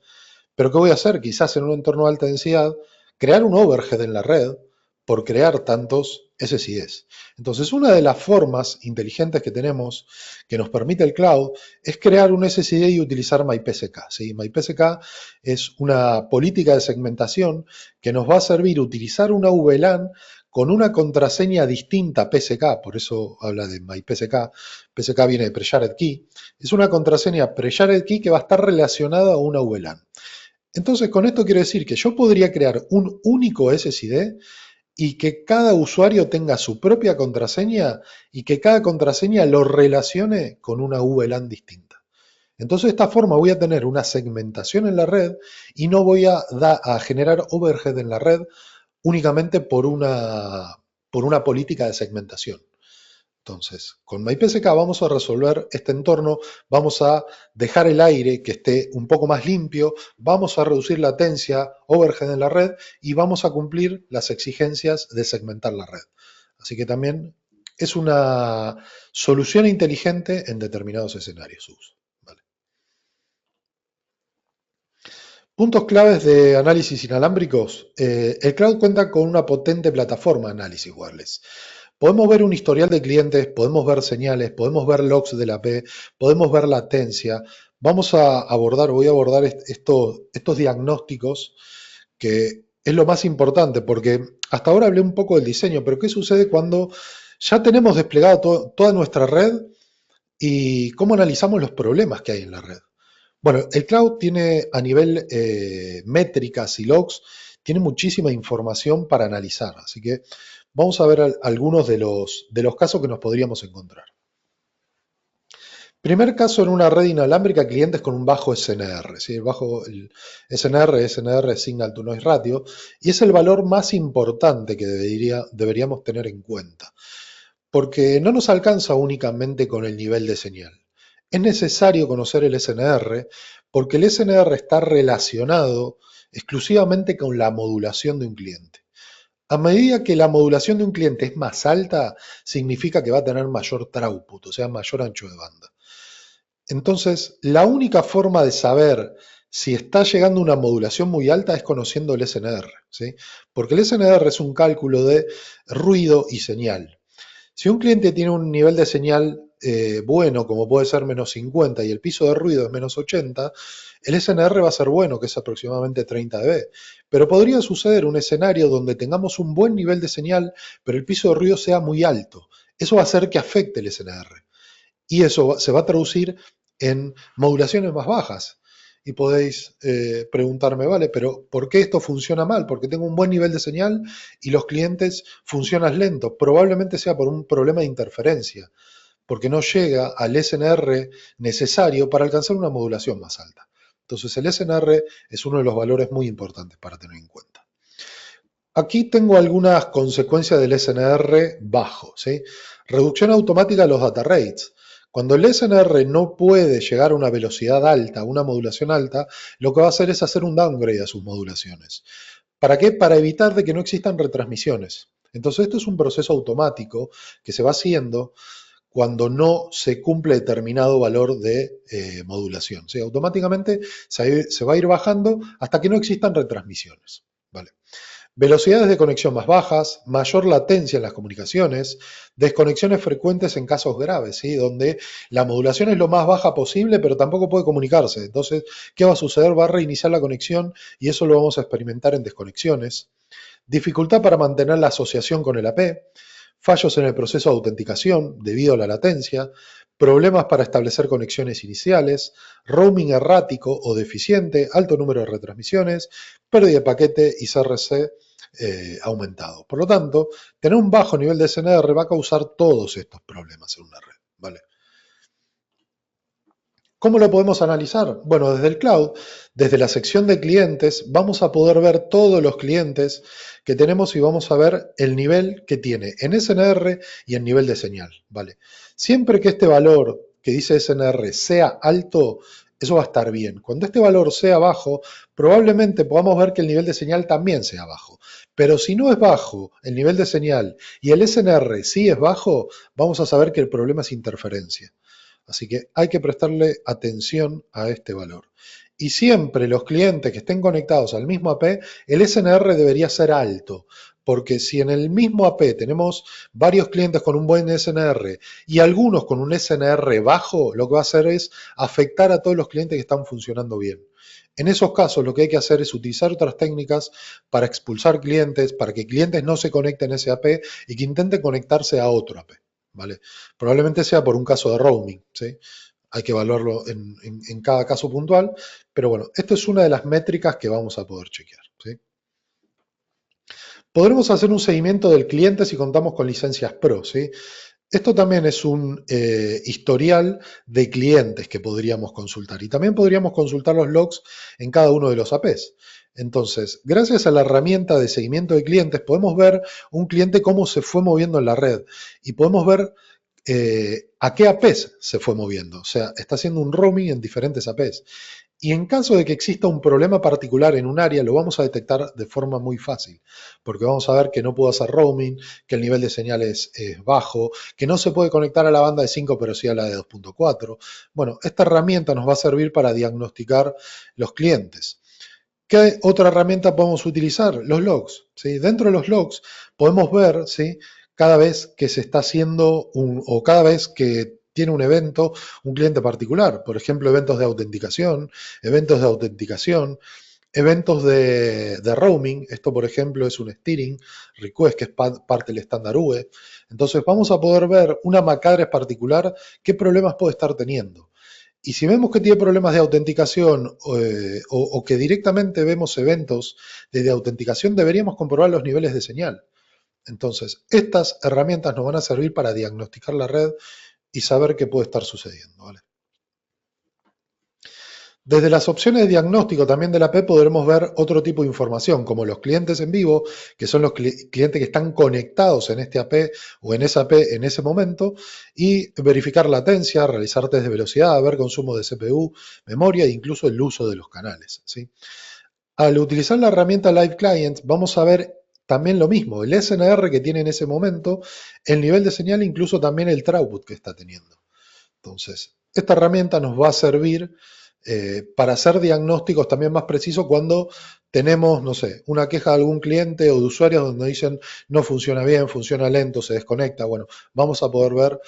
Pero ¿qué voy a hacer? Quizás en un entorno de alta densidad, crear un overhead en la red por crear tantos SSIDs. Entonces, una de las formas inteligentes que tenemos, que nos permite el cloud, es crear un SSID y utilizar MyPSK, ¿sí? MyPSK es una política de segmentación que nos va a servir utilizar una VLAN con una contraseña distinta a PSK, por eso habla de MyPSK. PSK viene de Pre-Shared Key. Es una contraseña Pre-Shared Key que va a estar relacionada a una VLAN. Entonces, con esto quiero decir que yo podría crear un único SSID y que cada usuario tenga su propia contraseña y que cada contraseña lo relacione con una VLAN distinta. Entonces, de esta forma voy a tener una segmentación en la red y no voy a generar overhead en la red únicamente por una política de segmentación. Entonces, con MyPSK vamos a resolver este entorno, vamos a dejar el aire que esté un poco más limpio, vamos a reducir latencia, overhead en la red y vamos a cumplir las exigencias de segmentar la red. Así que también es una solución inteligente en determinados escenarios. ¿Vale? Puntos claves de análisis inalámbricos. El cloud cuenta con una potente plataforma de análisis wireless. Podemos ver un historial de clientes, podemos ver señales, podemos ver logs de la AP, podemos ver latencia. Voy a abordar estos diagnósticos que es lo más importante, porque hasta ahora hablé un poco del diseño, pero ¿qué sucede cuando ya tenemos desplegado toda nuestra red y cómo analizamos los problemas que hay en la red? Bueno, el cloud tiene a nivel métricas y logs, tiene muchísima información para analizar, así que vamos a ver algunos de los casos que nos podríamos encontrar. Primer caso en una red inalámbrica, clientes con un bajo SNR. ¿Sí? El SNR, Signal to Noise Ratio, y es el valor más importante que deberíamos tener en cuenta, porque no nos alcanza únicamente con el nivel de señal. Es necesario conocer el SNR porque el SNR está relacionado exclusivamente con la modulación de un cliente. A medida que la modulación de un cliente es más alta, significa que va a tener mayor throughput, o sea, mayor ancho de banda. Entonces, la única forma de saber si está llegando una modulación muy alta es conociendo el SNR, ¿sí? Porque el SNR es un cálculo de ruido y señal. Si un cliente tiene un nivel de señal bueno, como puede ser menos 50, y el piso de ruido es menos 80, el SNR va a ser bueno, que es aproximadamente 30 dB. Pero podría suceder un escenario donde tengamos un buen nivel de señal, pero el piso de ruido sea muy alto. Eso va a hacer que afecte el SNR. Y eso se va a traducir en modulaciones más bajas. Y podéis preguntarme, vale, pero ¿por qué esto funciona mal? Porque tengo un buen nivel de señal y los clientes funcionan lento. Probablemente sea por un problema de interferencia, porque no llega al SNR necesario para alcanzar una modulación más alta. Entonces el SNR es uno de los valores muy importantes para tener en cuenta. Aquí tengo algunas consecuencias del SNR bajo, ¿sí? Reducción automática de los data rates. Cuando el SNR no puede llegar a una velocidad alta, a una modulación alta, lo que va a hacer es hacer un downgrade a sus modulaciones. ¿Para qué? Para evitar de que no existan retransmisiones. Entonces esto es un proceso automático que se va haciendo cuando no se cumple determinado valor de modulación. ¿Sí? Automáticamente se va a ir bajando hasta que no existan retransmisiones. ¿Vale? Velocidades de conexión más bajas, mayor latencia en las comunicaciones, desconexiones frecuentes en casos graves, ¿sí? Donde la modulación es lo más baja posible, pero tampoco puede comunicarse. Entonces, ¿qué va a suceder? Va a reiniciar la conexión y eso lo vamos a experimentar en desconexiones. Dificultad para mantener la asociación con el AP, fallos en el proceso de autenticación debido a la latencia, problemas para establecer conexiones iniciales, roaming errático o deficiente, alto número de retransmisiones, pérdida de paquete y CRC aumentado. Por lo tanto, tener un bajo nivel de SNR va a causar todos estos problemas en una red. ¿Vale? ¿Cómo lo podemos analizar? Bueno, desde el cloud, desde la sección de clientes, vamos a poder ver todos los clientes que tenemos y vamos a ver el nivel que tiene en SNR y en nivel de señal. ¿Vale? Siempre que este valor que dice SNR sea alto, eso va a estar bien. Cuando este valor sea bajo, probablemente podamos ver que el nivel de señal también sea bajo. Pero si no es bajo el nivel de señal y el SNR sí es bajo, vamos a saber que el problema es interferencia. Así que hay que prestarle atención a este valor. Y siempre los clientes que estén conectados al mismo AP, el SNR debería ser alto, porque si en el mismo AP tenemos varios clientes con un buen SNR y algunos con un SNR bajo, lo que va a hacer es afectar a todos los clientes que están funcionando bien. En esos casos lo que hay que hacer es utilizar otras técnicas para expulsar clientes, para que clientes no se conecten a ese AP y que intenten conectarse a otro AP. ¿Vale? Probablemente sea por un caso de roaming, ¿sí? Hay que evaluarlo en cada caso puntual, pero bueno, esto es una de las métricas que vamos a poder chequear, ¿sí? Podremos hacer un seguimiento del cliente si contamos con licencias Pro, ¿sí? Esto también es un historial de clientes que podríamos consultar y también podríamos consultar los logs en cada uno de los APs. Entonces, gracias a la herramienta de seguimiento de clientes, podemos ver un cliente cómo se fue moviendo en la red y podemos ver a qué APs se fue moviendo. O sea, está haciendo un roaming en diferentes APs. Y en caso de que exista un problema particular en un área, lo vamos a detectar de forma muy fácil, porque vamos a ver que no puedo hacer roaming, que el nivel de señal es bajo, que no se puede conectar a la banda de 5 pero sí a la de 2.4. Bueno, esta herramienta nos va a servir para diagnosticar los clientes. ¿Qué otra herramienta podemos utilizar? Los logs. ¿Sí? Dentro de los logs podemos ver, ¿sí?, cada vez que se está haciendo o cada vez que tiene un evento un cliente particular. Por ejemplo, eventos de autenticación, eventos de roaming. Esto, por ejemplo, es un steering request, que es parte del estándar UE. Entonces vamos a poder ver una MAC address particular qué problemas puede estar teniendo. Y si vemos que tiene problemas de autenticación o que directamente vemos eventos de autenticación, deberíamos comprobar los niveles de señal. Entonces, estas herramientas nos van a servir para diagnosticar la red y saber qué puede estar sucediendo, ¿vale? Desde las opciones de diagnóstico también de la AP podremos ver otro tipo de información, como los clientes en vivo, que son los clientes que están conectados en este AP o en esa AP en ese momento, y verificar latencia, realizar test de velocidad, ver consumo de CPU, memoria e incluso el uso de los canales, ¿sí? Al utilizar la herramienta Live Client vamos a ver también lo mismo, el SNR que tiene en ese momento, el nivel de señal, incluso también el throughput que está teniendo. Entonces, esta herramienta nos va a servir para hacer diagnósticos también más precisos cuando tenemos, no sé, una queja de algún cliente o de usuarios donde dicen no funciona bien, funciona lento, se desconecta. Bueno, vamos a poder ver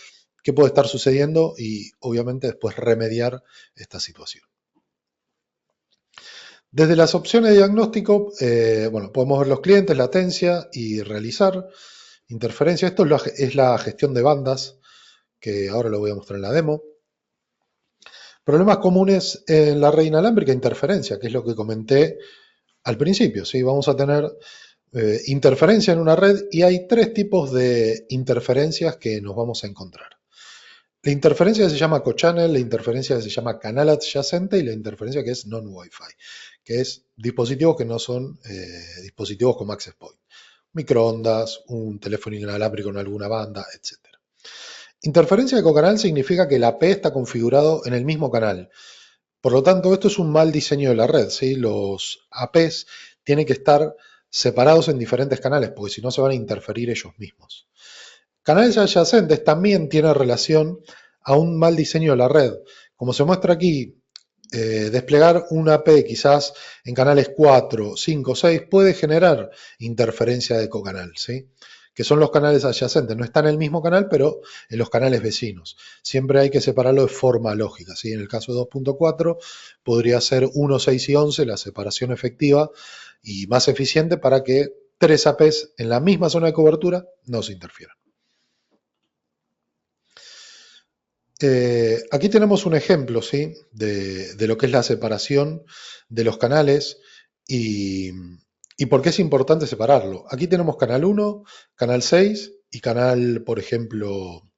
qué puede estar sucediendo y obviamente después remediar esta situación. Desde las opciones de diagnóstico, bueno, podemos ver los clientes, latencia y realizar interferencia. Esto es la gestión de bandas, que ahora lo voy a mostrar en la demo. Problemas comunes en la red inalámbrica, interferencia, que es lo que comenté al principio. ¿Sí? Vamos a tener interferencia en una red y hay tres tipos de interferencias que nos vamos a encontrar. La interferencia que se llama cochannel, la interferencia que se llama canal adyacente y la interferencia que es non-Wi-Fi, que es dispositivos que no son dispositivos con access point. Microondas, un teléfono inalámbrico en alguna banda, etc. Interferencia de cocanal significa que la P está configurado en el mismo canal. Por lo tanto, esto es un mal diseño de la red, ¿sí? Los APs tienen que estar separados en diferentes canales, porque si no se van a interferir ellos mismos. Canales adyacentes también tienen relación a un mal diseño de la red. Como se muestra aquí, desplegar una AP quizás en canales 4, 5, 6 puede generar interferencia de cocanal, ¿sí? Que son los canales adyacentes. No está en el mismo canal, pero en los canales vecinos. Siempre hay que separarlo de forma lógica, ¿sí? En el caso de 2.4 podría ser 1, 6 y 11 la separación efectiva y más eficiente para que tres APs en la misma zona de cobertura no se interfieran. Aquí tenemos un ejemplo, ¿sí?, de lo que es la separación de los canales y por qué es importante separarlo. Aquí tenemos canal 1, canal 6 y canal, por ejemplo,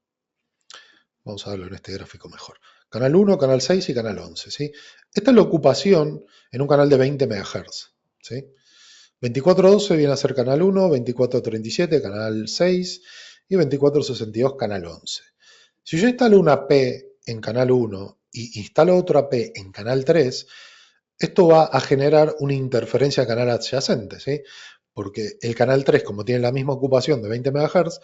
vamos a verlo en este gráfico mejor. Canal 1, canal 6 y canal 11, ¿sí? Esta es la ocupación en un canal de 20 MHz, ¿sí? 2412 viene a ser canal 1, 2437 canal 6 y 2462 canal 11. Si yo instalo una P en canal 1 y instalo otra P en canal 3, esto va a generar una interferencia de canal adyacente, ¿sí? Porque el canal 3, como tiene la misma ocupación de 20 MHz,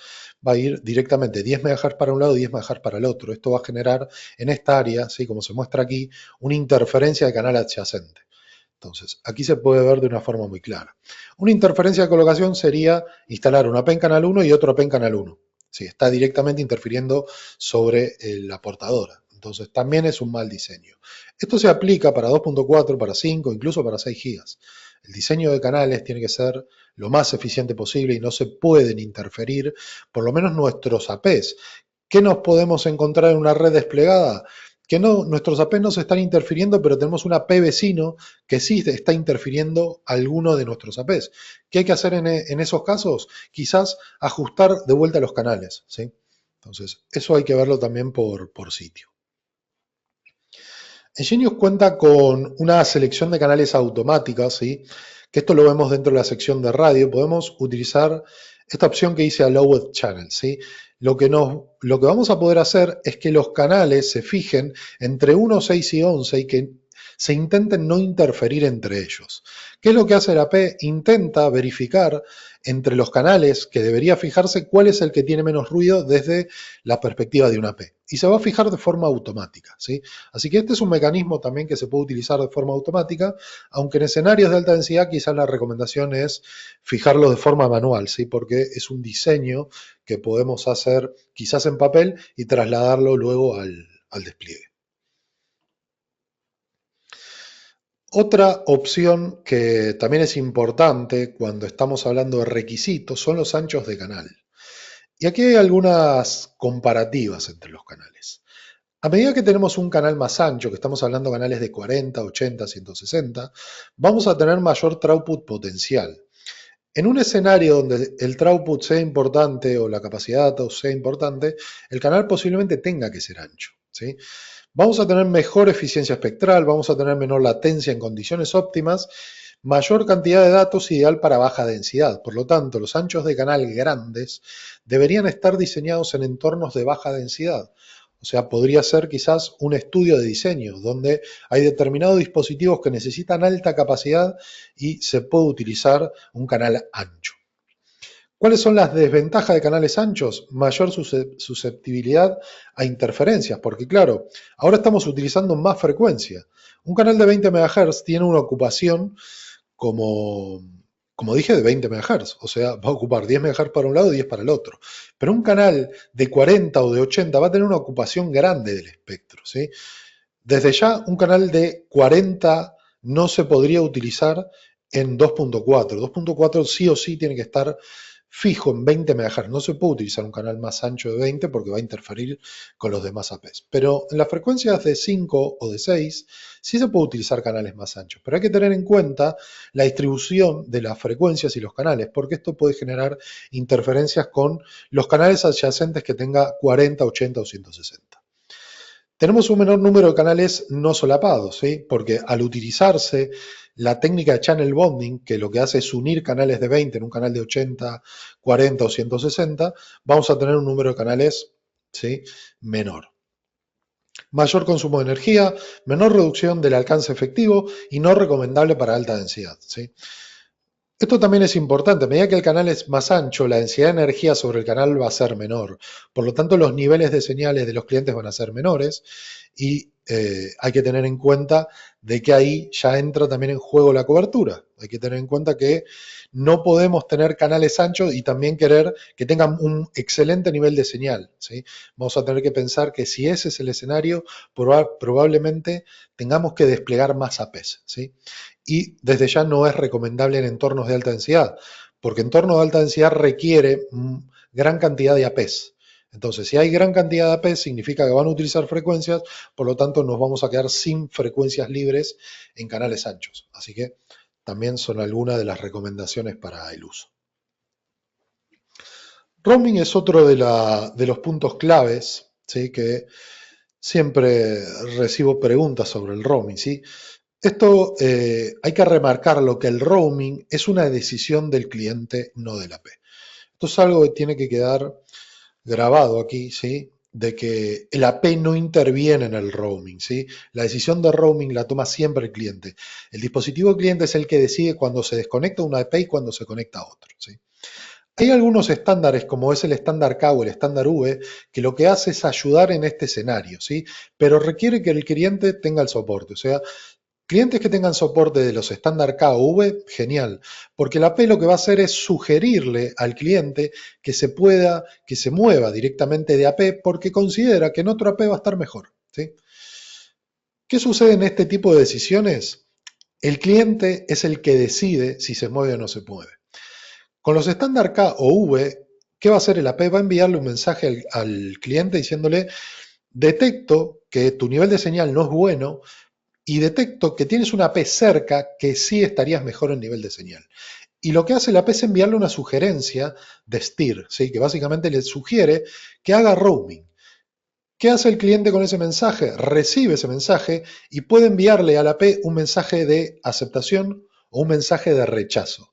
va a ir directamente 10 MHz para un lado y 10 MHz para el otro. Esto va a generar en esta área, ¿sí?, como se muestra aquí, una interferencia de canal adyacente. Entonces, aquí se puede ver de una forma muy clara. Una interferencia de colocación sería instalar una P en canal 1 y otra P en canal 1. Sí, está directamente interfiriendo sobre la portadora. Entonces, también es un mal diseño. Esto se aplica para 2.4, para 5, incluso para 6 GB. El diseño de canales tiene que ser lo más eficiente posible y no se pueden interferir, por lo menos nuestros APs. ¿Qué nos podemos encontrar en una red desplegada? Que no, nuestros AP no se están interfiriendo, pero tenemos un AP vecino que sí está interfiriendo alguno de nuestros APs. ¿Qué hay que hacer en esos casos? Quizás ajustar de vuelta los canales, ¿sí? Entonces, eso hay que verlo también por sitio. Genius cuenta con una selección de canales automáticas, ¿sí?, que esto lo vemos dentro de la sección de radio. Podemos utilizar esta opción que dice Allowed Channel, ¿sí? Lo que vamos a poder hacer es que los canales se fijen entre 1, 6 y 11 y que se intenten no interferir entre ellos. ¿Qué es lo que hace la AP? Intenta verificar entre los canales que debería fijarse cuál es el que tiene menos ruido desde la perspectiva de una AP. Y se va a fijar de forma automática, ¿sí? Así que este es un mecanismo también que se puede utilizar de forma automática, aunque en escenarios de alta densidad quizás la recomendación es fijarlo de forma manual, ¿sí? Porque es un diseño que podemos hacer quizás en papel y trasladarlo luego al despliegue. Otra opción que también es importante cuando estamos hablando de requisitos son los anchos de canal. Y aquí hay algunas comparativas entre los canales. A medida que tenemos un canal más ancho, que estamos hablando de canales de 40, 80, 160, vamos a tener mayor throughput potencial. En un escenario donde el throughput sea importante o la capacidad de datos sea importante, el canal posiblemente tenga que ser ancho, ¿sí? Vamos a tener mejor eficiencia espectral, vamos a tener menor latencia en condiciones óptimas, mayor cantidad de datos ideal para baja densidad. Por lo tanto, los anchos de canal grandes deberían estar diseñados en entornos de baja densidad. O sea, podría ser quizás un estudio de diseño donde hay determinados dispositivos que necesitan alta capacidad y se puede utilizar un canal ancho. ¿Cuáles son las desventajas de canales anchos? Mayor susceptibilidad a interferencias, porque claro, ahora estamos utilizando más frecuencia. Un canal de 20 MHz tiene una ocupación como dije, de 20 MHz, o sea, va a ocupar 10 MHz para un lado y 10 para el otro. Pero un canal de 40 o de 80 va a tener una ocupación grande del espectro, ¿sí? Desde ya, un canal de 40 no se podría utilizar en 2.4. 2.4 sí o sí tiene que estar fijo en 20 MHz. No se puede utilizar un canal más ancho de 20 porque va a interferir con los demás APs. Pero en las frecuencias de 5 o de 6 sí se puede utilizar canales más anchos. Pero hay que tener en cuenta la distribución de las frecuencias y los canales, porque esto puede generar interferencias con los canales adyacentes que tenga 40, 80 o 160. Tenemos un menor número de canales no solapados, ¿sí? Porque al utilizarse la técnica de channel bonding, que lo que hace es unir canales de 20 en un canal de 80, 40 o 160, vamos a tener un número de canales, ¿sí?, menor. Mayor consumo de energía, menor reducción del alcance efectivo y no recomendable para alta densidad, ¿sí? Esto también es importante, a medida que el canal es más ancho, la densidad de energía sobre el canal va a ser menor. Por lo tanto, los niveles de señales de los clientes van a ser menores y hay que tener en cuenta de que ahí ya entra también en juego la cobertura. Hay que tener en cuenta que no podemos tener canales anchos y también querer que tengan un excelente nivel de señal, ¿sí? Vamos a tener que pensar que si ese es el escenario, probablemente tengamos que desplegar más APs, ¿sí? Y desde ya no es recomendable en entornos de alta densidad, porque entornos de alta densidad requiere gran cantidad de APs. Entonces, si hay gran cantidad de APs, significa que van a utilizar frecuencias, por lo tanto nos vamos a quedar sin frecuencias libres en canales anchos. Así que también son algunas de las recomendaciones para el uso. Roaming es otro de los puntos claves, ¿sí?, que siempre recibo preguntas sobre el roaming, ¿sí? Esto hay que remarcarlo, que el roaming es una decisión del cliente, no del AP. Esto es algo que tiene que quedar grabado aquí, ¿sí?, de que el AP no interviene en el roaming, ¿sí? La decisión de roaming la toma siempre el cliente. El dispositivo cliente es el que decide cuando se desconecta una AP y cuando se conecta a otro, ¿sí? Hay algunos estándares, como es el estándar K o el estándar V, que lo que hace es ayudar en este escenario, ¿sí? Pero requiere que el cliente tenga el soporte. O sea, clientes que tengan soporte de los estándar K o V, genial, porque la AP lo que va a hacer es sugerirle al cliente que se mueva directamente de AP porque considera que en otro AP va a estar mejor, ¿sí? ¿Qué sucede en este tipo de decisiones? El cliente es el que decide si se mueve o no se mueve. Con los estándar K o V, ¿qué va a hacer el AP? Va a enviarle un mensaje al cliente diciéndole: detecto que tu nivel de señal no es bueno y detecto que tienes una AP cerca que sí estarías mejor en nivel de señal. Y lo que hace el AP es enviarle una sugerencia de steer, ¿sí?, que básicamente le sugiere que haga roaming. ¿Qué hace el cliente con ese mensaje? Recibe ese mensaje y puede enviarle al AP un mensaje de aceptación o un mensaje de rechazo.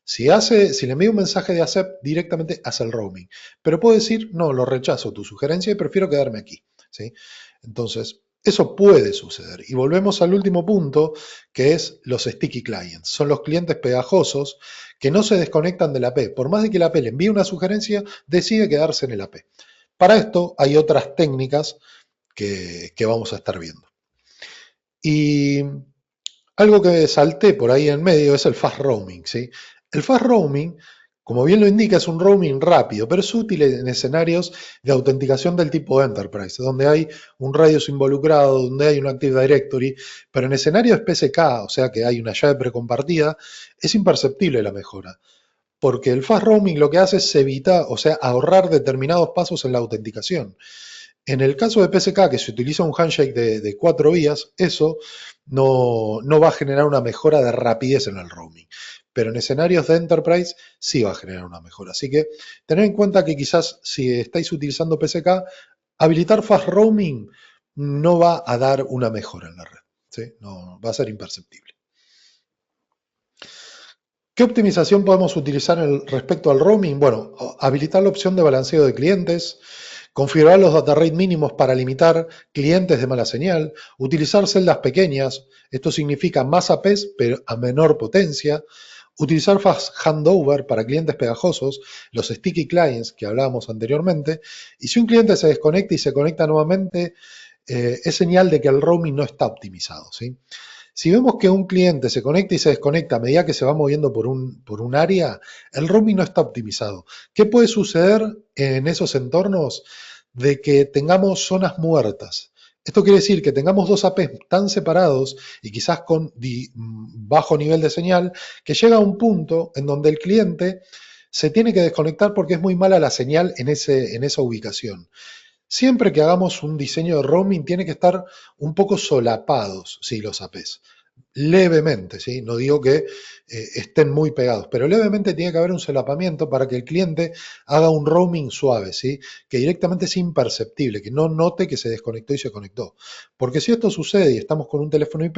Si le envía un mensaje de accept, directamente hace el roaming. Pero puede decir: no, lo rechazo tu sugerencia y prefiero quedarme aquí, ¿sí? Entonces, Eso puede suceder. Y volvemos al último punto, que es los sticky clients. Son los clientes pegajosos que no se desconectan de la AP. Por más de que la AP le envíe una sugerencia, decide quedarse en el AP. Para esto hay otras técnicas que vamos a estar viendo. Y algo que salté por ahí en medio es el fast roaming, ¿sí? El fast roaming, como bien lo indica, es un roaming rápido, pero es útil en escenarios de autenticación del tipo Enterprise, donde hay un radios involucrado, donde hay un Active Directory, pero en escenarios PSK, o sea que hay una llave precompartida, es imperceptible la mejora. Porque el fast roaming lo que hace es evitar, o sea, ahorrar determinados pasos en la autenticación. En el caso de PSK, que se utiliza un handshake de 4 vías, eso no va a generar una mejora de rapidez en el roaming. Pero en escenarios de Enterprise sí va a generar una mejora. Así que tened en cuenta que quizás si estáis utilizando PSK, habilitar fast roaming no va a dar una mejora en la red. ¿Sí? No, va a ser imperceptible. ¿Qué optimización podemos utilizar respecto al roaming? Bueno, habilitar la opción de balanceo de clientes, configurar los data rate mínimos para limitar clientes de mala señal, utilizar celdas pequeñas, esto significa más APs pero a menor potencia, utilizar fast handover para clientes pegajosos, los sticky clients que hablábamos anteriormente, y si un cliente se desconecta y se conecta nuevamente, es señal de que el roaming no está optimizado, ¿sí? Si vemos que un cliente se conecta y se desconecta a medida que se va moviendo por un área, el roaming no está optimizado. ¿Qué puede suceder en esos entornos? De que tengamos zonas muertas. Esto quiere decir que tengamos dos APs tan separados y quizás con bajo nivel de señal, que llega a un punto en donde el cliente se tiene que desconectar porque es muy mala la señal en esa ubicación. Siempre que hagamos un diseño de roaming tiene que estar un poco solapados, sí, los APs. Levemente, ¿sí? No digo que estén muy pegados, pero levemente tiene que haber un solapamiento para que el cliente haga un roaming suave, ¿sí? Que directamente es imperceptible, que no note que se desconectó y se conectó. Porque si esto sucede y estamos con un teléfono IP,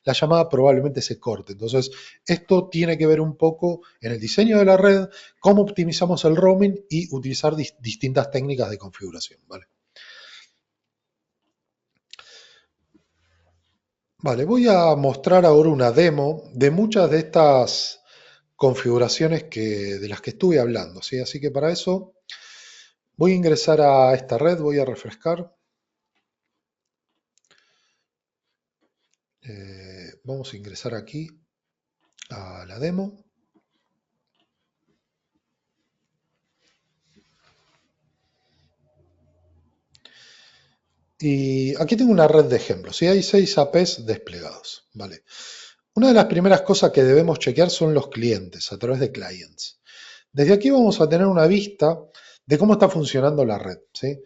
la llamada probablemente se corte. Entonces, esto tiene que ver un poco en el diseño de la red, cómo optimizamos el roaming y utilizar distintas técnicas de configuración, ¿vale? Vale, voy a mostrar ahora una demo de muchas de estas configuraciones de las que estuve hablando, ¿sí? Así que para eso voy a ingresar a esta red, voy a refrescar. Vamos a ingresar aquí a la demo. Y aquí tengo una red de ejemplos, ¿sí? Hay 6 APs desplegados, ¿vale? Una de las primeras cosas que debemos chequear son los clientes a través de clients. Desde aquí vamos a tener una vista de cómo está funcionando la red, ¿sí?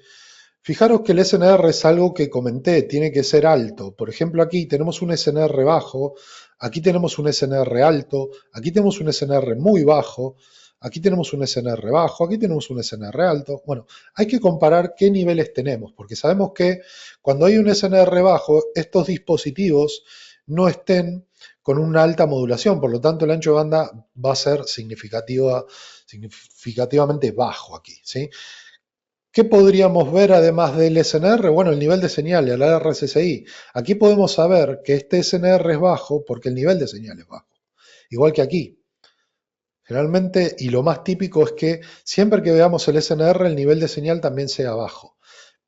Fijaros que el SNR es algo que comenté, tiene que ser alto. Por ejemplo, aquí tenemos un SNR bajo, aquí tenemos un SNR alto, aquí tenemos un SNR muy bajo, aquí tenemos un SNR bajo, aquí tenemos un SNR alto. Bueno, hay que comparar qué niveles tenemos, porque sabemos que cuando hay un SNR bajo, estos dispositivos no estén con una alta modulación, por lo tanto el ancho de banda va a ser significativamente bajo aquí, ¿sí? ¿Qué podríamos ver además del SNR? Bueno, el nivel de señal, el RSSI. Aquí podemos saber que este SNR es bajo porque el nivel de señal es bajo. Igual que aquí. Generalmente, y lo más típico es que siempre que veamos el SNR, el nivel de señal también sea bajo.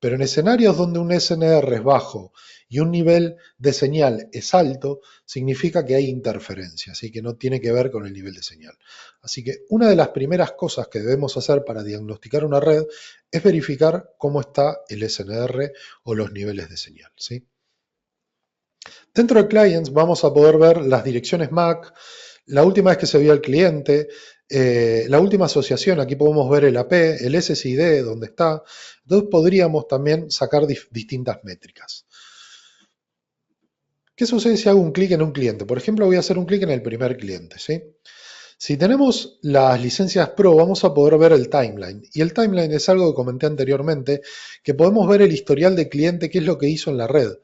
Pero en escenarios donde un SNR es bajo y un nivel de señal es alto, significa que hay interferencia, así que no tiene que ver con el nivel de señal. Así que una de las primeras cosas que debemos hacer para diagnosticar una red es verificar cómo está el SNR o los niveles de señal, ¿sí? Dentro de Clients vamos a poder ver las direcciones MAC, la última vez que se vio al cliente, la última asociación, aquí podemos ver el AP, el SSID, dónde está. Entonces podríamos también sacar distintas métricas. ¿Qué sucede si hago un clic en un cliente? Por ejemplo, voy a hacer un clic en el primer cliente, ¿sí? Si tenemos las licencias Pro, vamos a poder ver el timeline. Y el timeline es algo que comenté anteriormente, que podemos ver el historial de cliente, qué es lo que hizo en la red,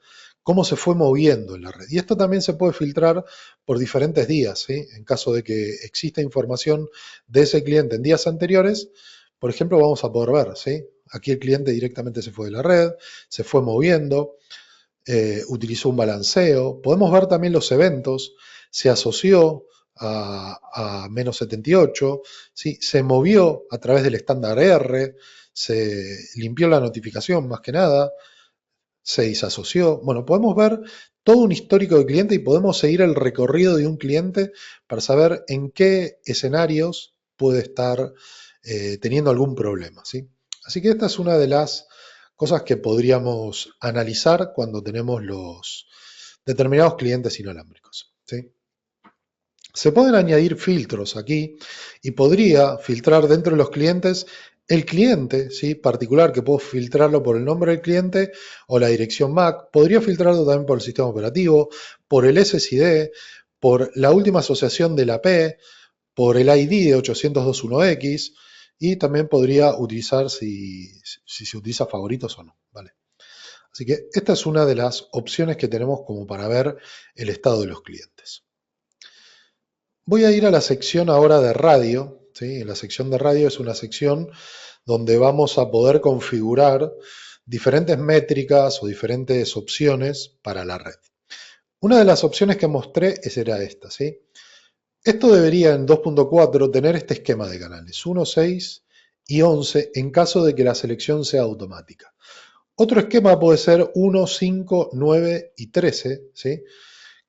cómo se fue moviendo en la red. Y esto también se puede filtrar por diferentes días, ¿sí? En caso de que exista información de ese cliente en días anteriores, por ejemplo, vamos a poder ver, ¿sí? Aquí el cliente directamente se fue de la red, se fue moviendo. utilizó un balanceo. Podemos ver también los eventos, se asoció a menos 78, ¿sí? Se movió a través del estándar R, se limpió la notificación más que nada, se disasoció. Bueno, podemos ver todo un histórico de cliente y podemos seguir el recorrido de un cliente para saber en qué escenarios puede estar teniendo algún problema, ¿sí? Así que esta es una de las cosas que podríamos analizar cuando tenemos los determinados clientes inalámbricos, ¿sí? Se pueden añadir filtros aquí y podría filtrar dentro de los clientes el cliente, ¿sí? Particular, que puedo filtrarlo por el nombre del cliente o la dirección MAC. Podría filtrarlo también por el sistema operativo, por el SSID, por la última asociación de la P, por el ID de 802.1x y también podría utilizar si se utiliza favoritos o no, ¿vale? Así que esta es una de las opciones que tenemos como para ver el estado de los clientes. Voy a ir a la sección ahora de radio, ¿sí? La sección de radio es una sección donde vamos a poder configurar diferentes métricas o diferentes opciones para la red. Una de las opciones que mostré era esta, ¿sí? Esto debería en 2.4 tener este esquema de canales, 1, 6 y 11 en caso de que la selección sea automática. Otro esquema puede ser 1, 5, 9 y 13, ¿sí?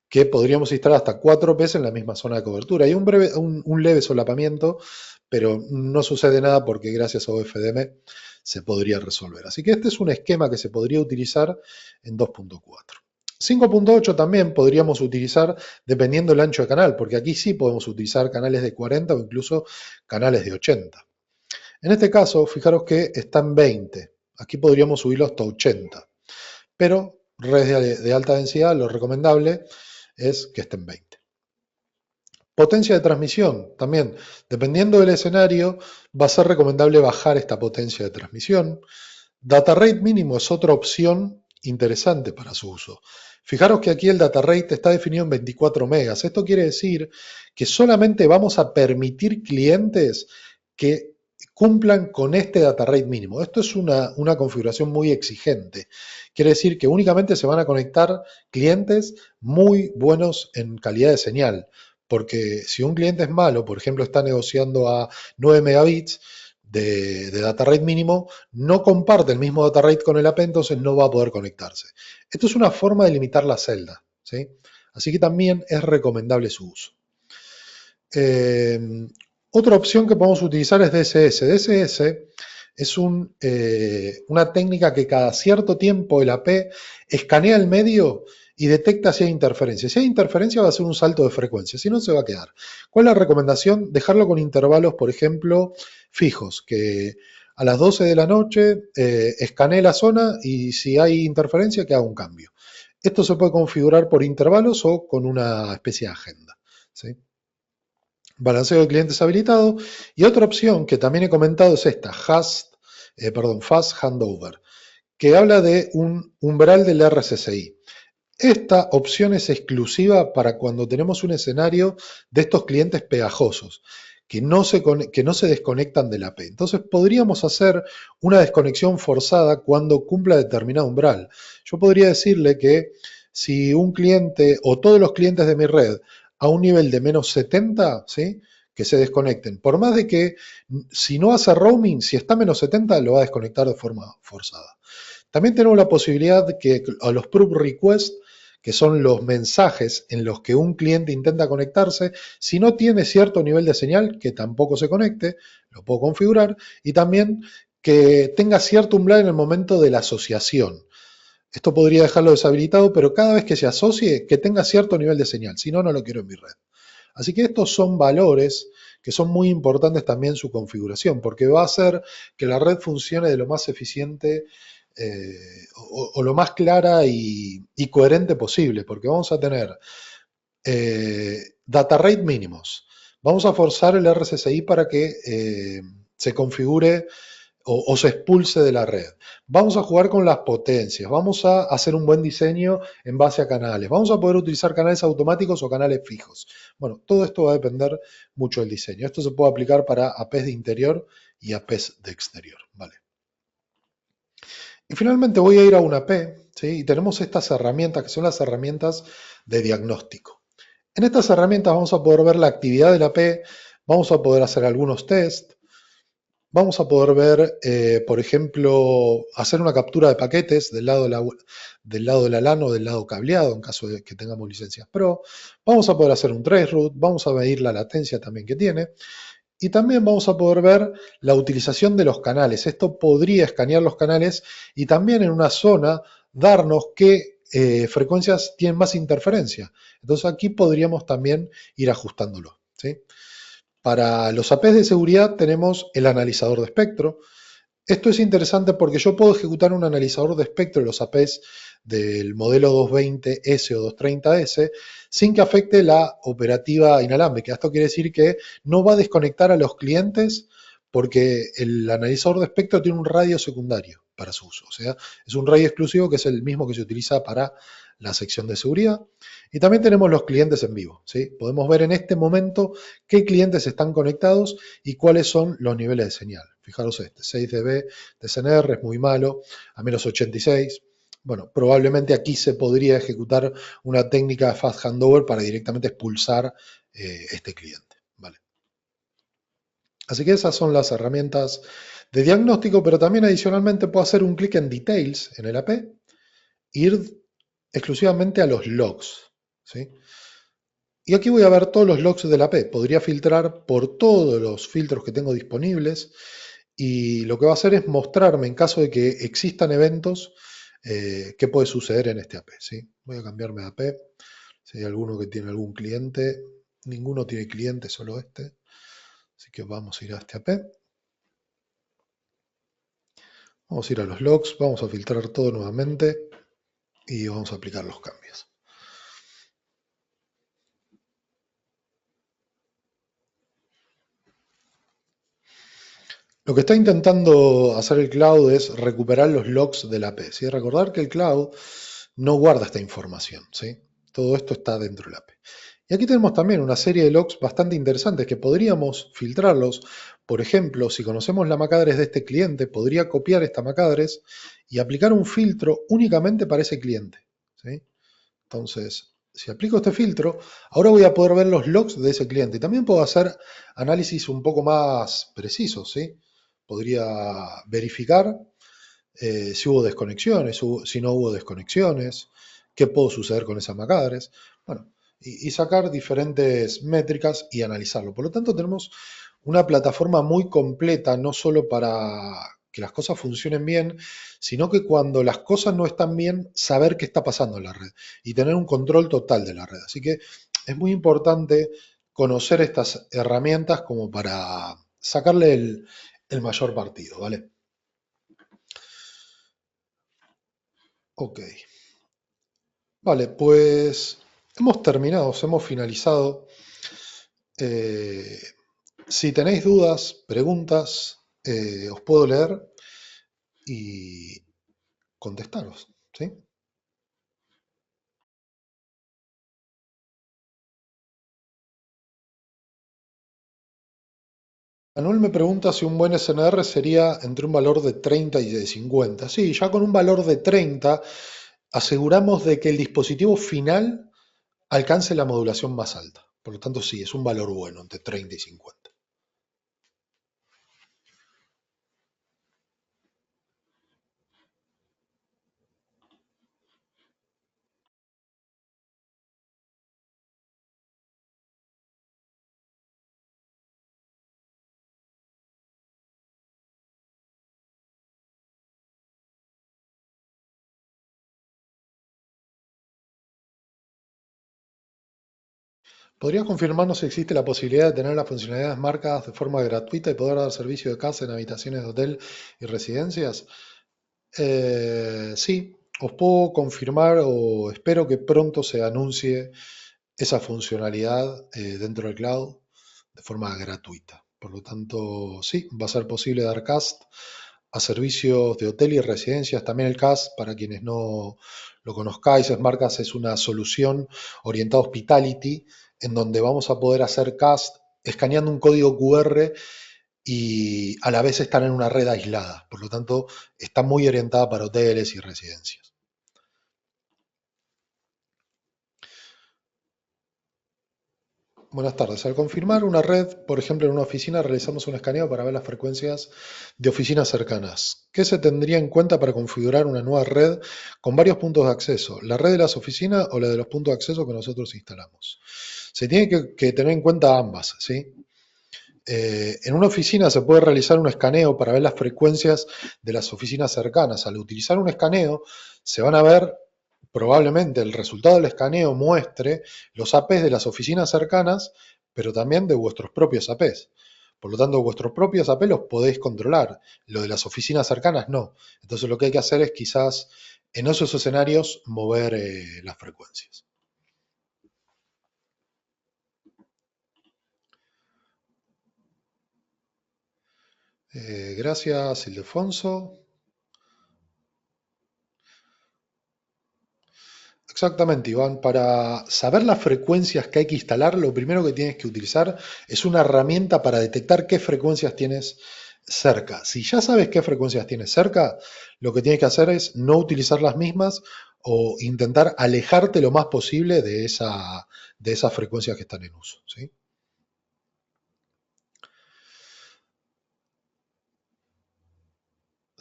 Que podríamos instalar hasta 4 veces en la misma zona de cobertura. Hay un leve solapamiento, pero no sucede nada porque gracias a OFDM se podría resolver. Así que este es un esquema que se podría utilizar en 2.4. 5.8 también podríamos utilizar dependiendo del ancho de canal, porque aquí sí podemos utilizar canales de 40 o incluso canales de 80. En este caso, fijaros que está en 20. Aquí podríamos subirlo hasta 80. Pero redes de alta densidad, lo recomendable es que esté en 20. Potencia de transmisión, también, dependiendo del escenario, va a ser recomendable bajar esta potencia de transmisión. Data rate mínimo es otra opción interesante para su uso. Fijaros que aquí el data rate está definido en 24 megas. Esto quiere decir que solamente vamos a permitir clientes que cumplan con este data rate mínimo. Esto es una configuración muy exigente. Quiere decir que únicamente se van a conectar clientes muy buenos en calidad de señal. Porque si un cliente es malo, por ejemplo, está negociando a 9 megabits de data rate mínimo, no comparte el mismo data rate con el AP, entonces no va a poder conectarse. Esto es una forma de limitar la celda, ¿sí? Así que también es recomendable su uso. Otra opción que podemos utilizar es DSS. DSS es una técnica que cada cierto tiempo el AP escanea el medio y detecta si hay interferencia. Si hay interferencia va a ser un salto de frecuencia, si no se va a quedar. ¿Cuál es la recomendación? Dejarlo con intervalos, por ejemplo, fijos, que a las 12 de la noche escanee la zona y si hay interferencia que haga un cambio. Esto se puede configurar por intervalos o con una especie de agenda, ¿sí? Balanceo de clientes habilitado. Y otra opción que también he comentado es esta, Fast Handover, que habla de un umbral del RSSI. Esta opción es exclusiva para cuando tenemos un escenario de estos clientes pegajosos, que no se desconectan de la AP. Entonces podríamos hacer una desconexión forzada cuando cumpla determinado umbral. Yo podría decirle que si un cliente o todos los clientes de mi red a un nivel de menos 70, ¿sí? Que se desconecten. Por más de que si no hace roaming, si está a menos 70, lo va a desconectar de forma forzada. También tenemos la posibilidad de que a los proof requests, que son los mensajes en los que un cliente intenta conectarse, si no tiene cierto nivel de señal, que tampoco se conecte, lo puedo configurar, y también que tenga cierto umbral en el momento de la asociación. Esto podría dejarlo deshabilitado, pero cada vez que se asocie, que tenga cierto nivel de señal, si no, no lo quiero en mi red. Así que estos son valores que son muy importantes también en su configuración, porque va a hacer que la red funcione de lo más eficiente o lo más clara y coherente posible, porque vamos a tener data rate mínimos. Vamos a forzar el RSSI para que se configure o se expulse de la red. Vamos a jugar con las potencias, vamos a hacer un buen diseño en base a canales, vamos a poder utilizar canales automáticos o canales fijos. Bueno, todo esto va a depender mucho del diseño. Esto se puede aplicar para APs de interior y APs de exterior, ¿vale? Y finalmente voy a ir a una AP, ¿sí? Y tenemos estas herramientas que son las herramientas de diagnóstico. En estas herramientas vamos a poder ver la actividad de la AP, vamos a poder hacer algunos test, vamos a poder ver, por ejemplo, hacer una captura de paquetes del lado de la LAN o del lado cableado, en caso de que tengamos licencias Pro. Vamos a poder hacer un traceroute, vamos a medir la latencia también que tiene. Y también vamos a poder ver la utilización de los canales. Esto podría escanear los canales y también en una zona darnos qué frecuencias tienen más interferencia. Entonces aquí podríamos también ir ajustándolo, ¿sí? Para los APs de seguridad tenemos el analizador de espectro. Esto es interesante porque yo puedo ejecutar un analizador de espectro de los APs del modelo 220S o 230S sin que afecte la operativa inalámbrica. Esto quiere decir que no va a desconectar a los clientes porque el analizador de espectro tiene un radio secundario para su uso. O sea, es un radio exclusivo que es el mismo que se utiliza para la sección de seguridad. Y también tenemos los clientes en vivo, ¿sí? Podemos ver en este momento qué clientes están conectados y cuáles son los niveles de señal. Fijaros este, 6 dB de CNR es muy malo, a menos 86. Bueno, probablemente aquí se podría ejecutar una técnica de fast handover para directamente expulsar este cliente. ¿Vale? Así que esas son las herramientas de diagnóstico, pero también adicionalmente puedo hacer un clic en Details en el AP e ir exclusivamente a los logs, ¿sí? Y aquí voy a ver todos los logs de la AP. Podría filtrar por todos los filtros que tengo disponibles y lo que va a hacer es mostrarme en caso de que existan eventos qué puede suceder en este AP, ¿sí? Voy a cambiarme de AP. Si hay alguno que tiene algún cliente, ninguno tiene cliente, solo este. Así que vamos a ir a este AP. Vamos a ir a los logs, vamos a filtrar todo nuevamente y vamos a aplicar los cambios. Lo que está intentando hacer el cloud es recuperar los logs del AP. ¿Sí? Recordar que el cloud no guarda esta información. ¿Sí? Todo esto está dentro del AP. Y aquí tenemos también una serie de logs bastante interesantes que podríamos filtrarlos. Por ejemplo, si conocemos la MAC address de este cliente, podría copiar esta MAC address y aplicar un filtro únicamente para ese cliente. ¿Sí? Entonces, si aplico este filtro, ahora voy a poder ver los logs de ese cliente. Y también puedo hacer análisis un poco más precisos, ¿sí? Podría verificar si hubo desconexiones, si no hubo desconexiones, qué puede suceder con esa MAC address. Bueno, y sacar diferentes métricas y analizarlo. Por lo tanto, tenemos una plataforma muy completa, no solo para que las cosas funcionen bien, sino que cuando las cosas no están bien, saber qué está pasando en la red y tener un control total de la red. Así que es muy importante conocer estas herramientas como para sacarle el mayor partido, ¿vale? Ok. Vale, pues hemos terminado, hemos finalizado. Eh, si tenéis dudas, preguntas, os puedo leer y contestaros, ¿sí? Manuel me pregunta si un buen SNR sería entre un valor de 30 y de 50. Sí, ya con un valor de 30 aseguramos de que el dispositivo final alcance la modulación más alta. Por lo tanto, sí, es un valor bueno entre 30 y 50. ¿Podrías confirmarnos si existe la posibilidad de tener las funcionalidades marcadas de forma gratuita y poder dar servicio de casa en habitaciones de hotel y residencias? Sí, os puedo confirmar o espero que pronto se anuncie esa funcionalidad dentro del cloud de forma gratuita. Por lo tanto, sí, va a ser posible dar cast a servicios de hotel y residencias. También el cast, para quienes no lo conozcáis, SmartCast es una solución orientada a hospitality en donde vamos a poder hacer cast escaneando un código QR y a la vez estar en una red aislada. Por lo tanto, está muy orientada para hoteles y residencias. Buenas tardes. Al confirmar una red, por ejemplo, en una oficina, realizamos un escaneo para ver las frecuencias de oficinas cercanas. ¿Qué se tendría en cuenta para configurar una nueva red con varios puntos de acceso? ¿La red de las oficinas o la de los puntos de acceso que nosotros instalamos? Se tiene que tener en cuenta ambas, ¿sí? En una oficina se puede realizar un escaneo para ver las frecuencias de las oficinas cercanas. Al utilizar un escaneo, se van a ver, probablemente el resultado del escaneo muestre los APs de las oficinas cercanas, pero también de vuestros propios APs. Por lo tanto, vuestros propios AP los podéis controlar, lo de las oficinas cercanas no. Entonces lo que hay que hacer es quizás en esos escenarios mover las frecuencias. Gracias, Ildefonso. Exactamente, Iván. Para saber las frecuencias que hay que instalar, lo primero que tienes que utilizar es una herramienta para detectar qué frecuencias tienes cerca. Si ya sabes qué frecuencias tienes cerca, lo que tienes que hacer es no utilizar las mismas o intentar alejarte lo más posible de esas frecuencias que están en uso, ¿sí?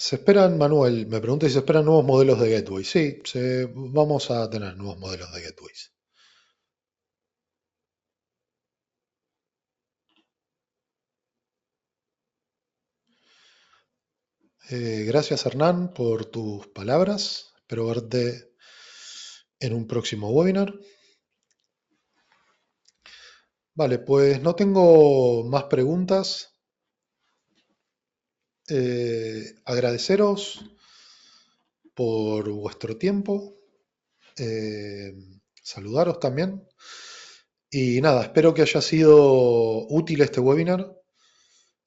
Se esperan, Manuel, me pregunta si se esperan nuevos modelos de gateway. Sí, vamos a tener nuevos modelos de gateways. Gracias, Hernán, por tus palabras. Espero verte en un próximo webinar. Vale, pues no tengo más preguntas. Agradeceros por vuestro tiempo. eh, Saludaros también. Y nada, espero que haya sido útil este webinar.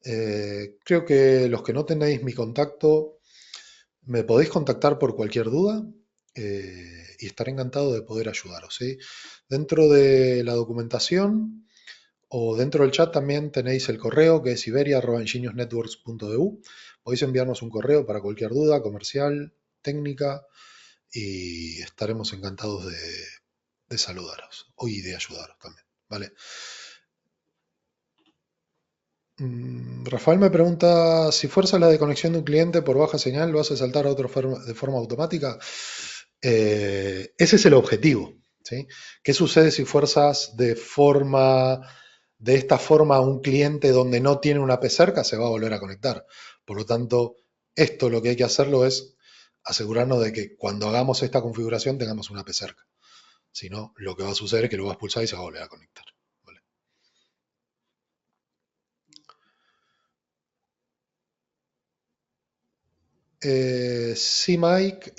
Creo que los que no tenéis mi contacto, me podéis contactar por cualquier duda y estaré encantado de poder ayudaros, ¿sí? Dentro de la documentación o dentro del chat también tenéis el correo que es iberia@ingeniosnetworks.eu. Podéis enviarnos un correo para cualquier duda comercial, técnica y estaremos encantados de saludaros y de ayudaros también, ¿vale? Rafael me pregunta, si fuerzas la desconexión de un cliente por baja señal, ¿lo hace saltar a otro de forma automática? Ese es el objetivo, ¿sí? ¿Qué sucede si fuerzas de esta forma a un cliente donde no tiene una AP cerca? Se va a volver a conectar. Por lo tanto, esto lo que hay que hacerlo es asegurarnos de que cuando hagamos esta configuración tengamos una AP cerca. Si no, lo que va a suceder es que lo vas a pulsar y se va a volver a conectar. ¿Vale? Sí, Mike,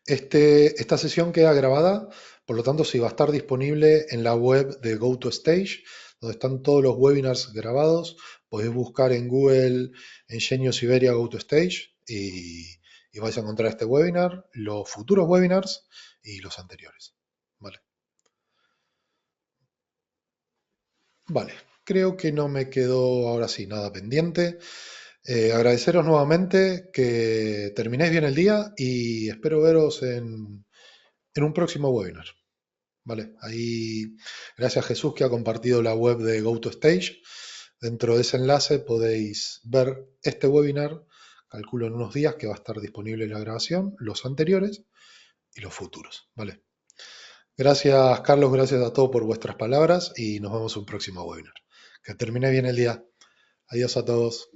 esta sesión queda grabada, por lo tanto, sí va a estar disponible en la web de GoToStage, donde están todos los webinars grabados. Podéis buscar en Google Engenio Siberia GoToStage y vais a encontrar este webinar, los futuros webinars y los anteriores. Vale, vale. Creo que no me quedó ahora sí nada pendiente. Agradeceros nuevamente que terminéis bien el día y espero veros en un próximo webinar. Vale, ahí gracias a Jesús que ha compartido la web de GoToStage. Dentro de ese enlace podéis ver este webinar, calculo en unos días que va a estar disponible la grabación, los anteriores y los futuros. Vale. Gracias Carlos, gracias a todos por vuestras palabras y nos vemos en un próximo webinar. Que termine bien el día. Adiós a todos.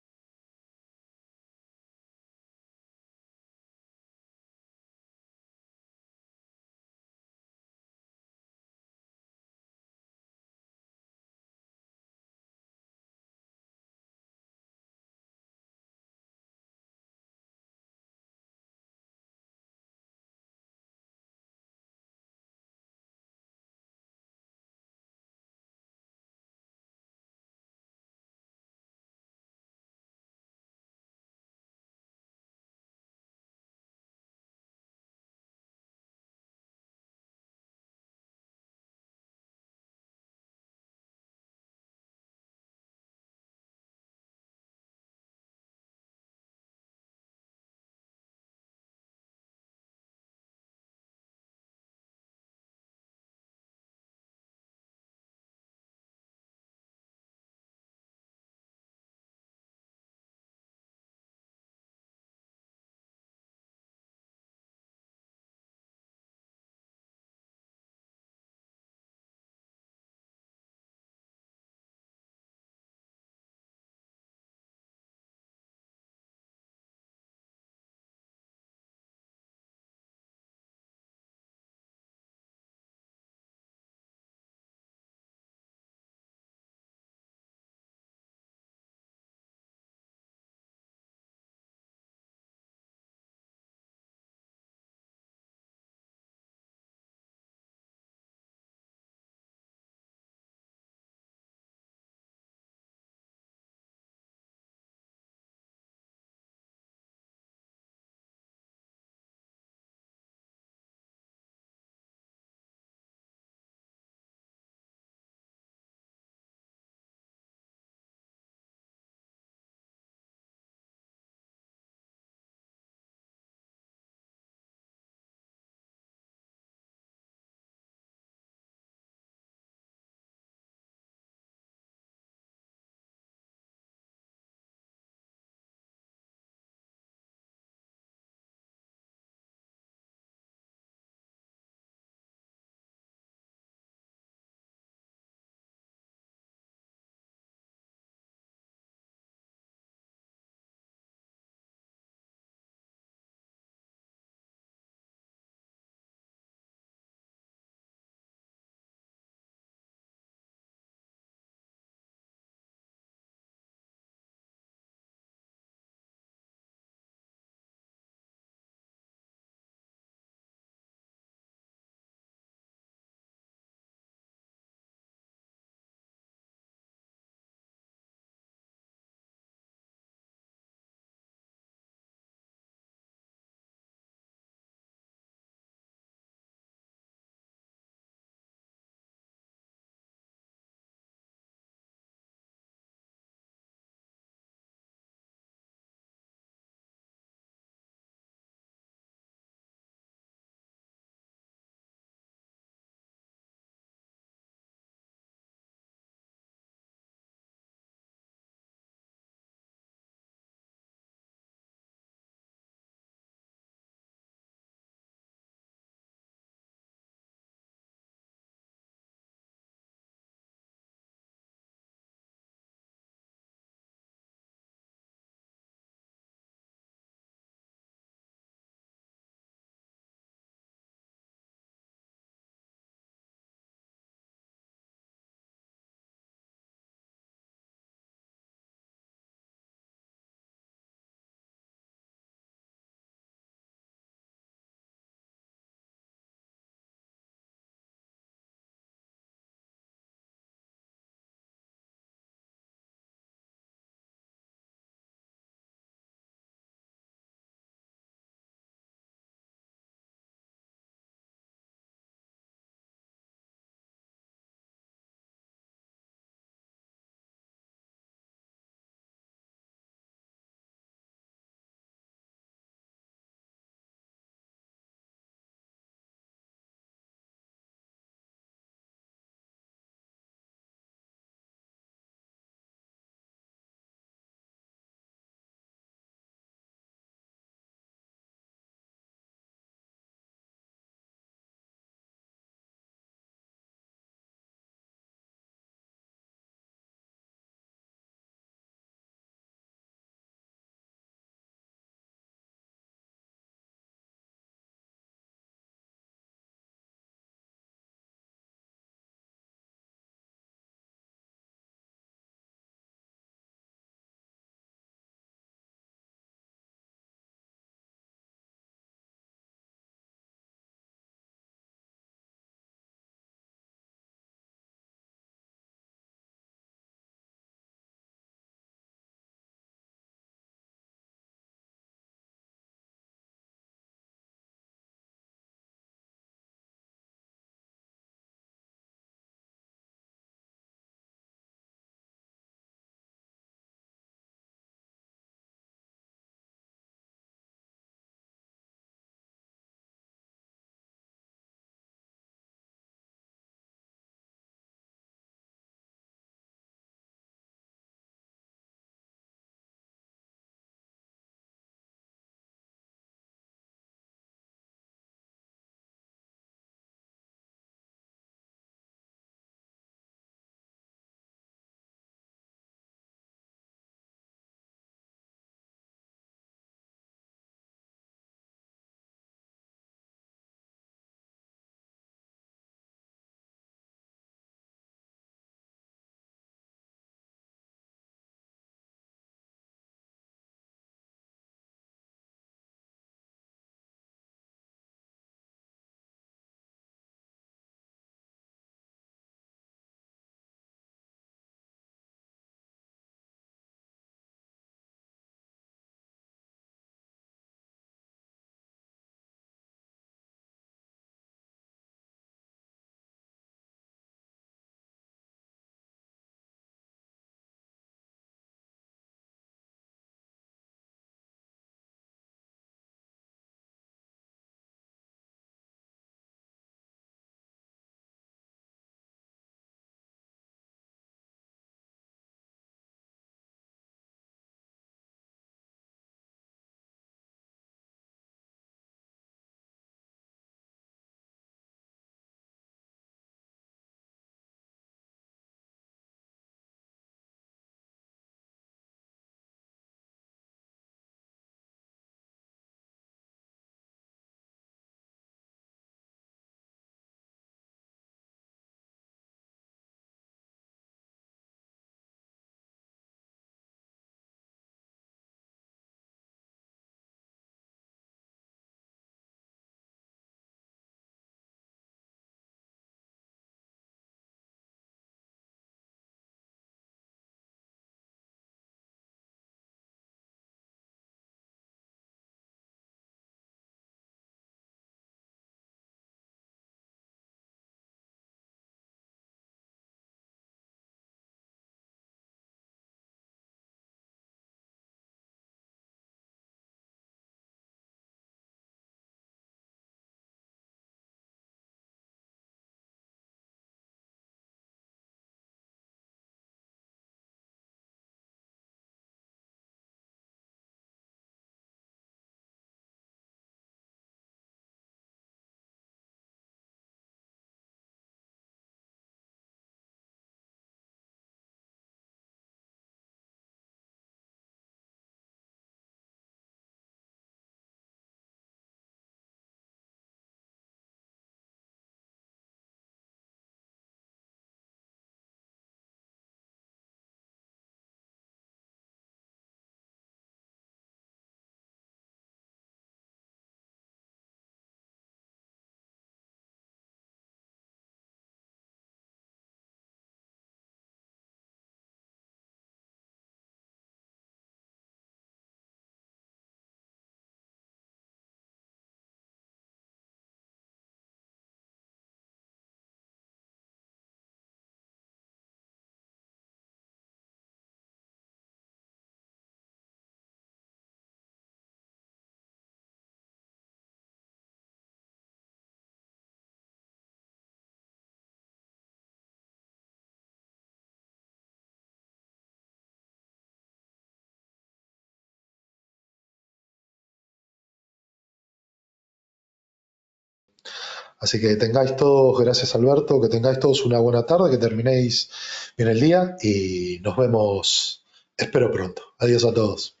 Así que tengáis todos, gracias Alberto, que tengáis todos una buena tarde, que terminéis bien el día y nos vemos, espero pronto. Adiós a todos.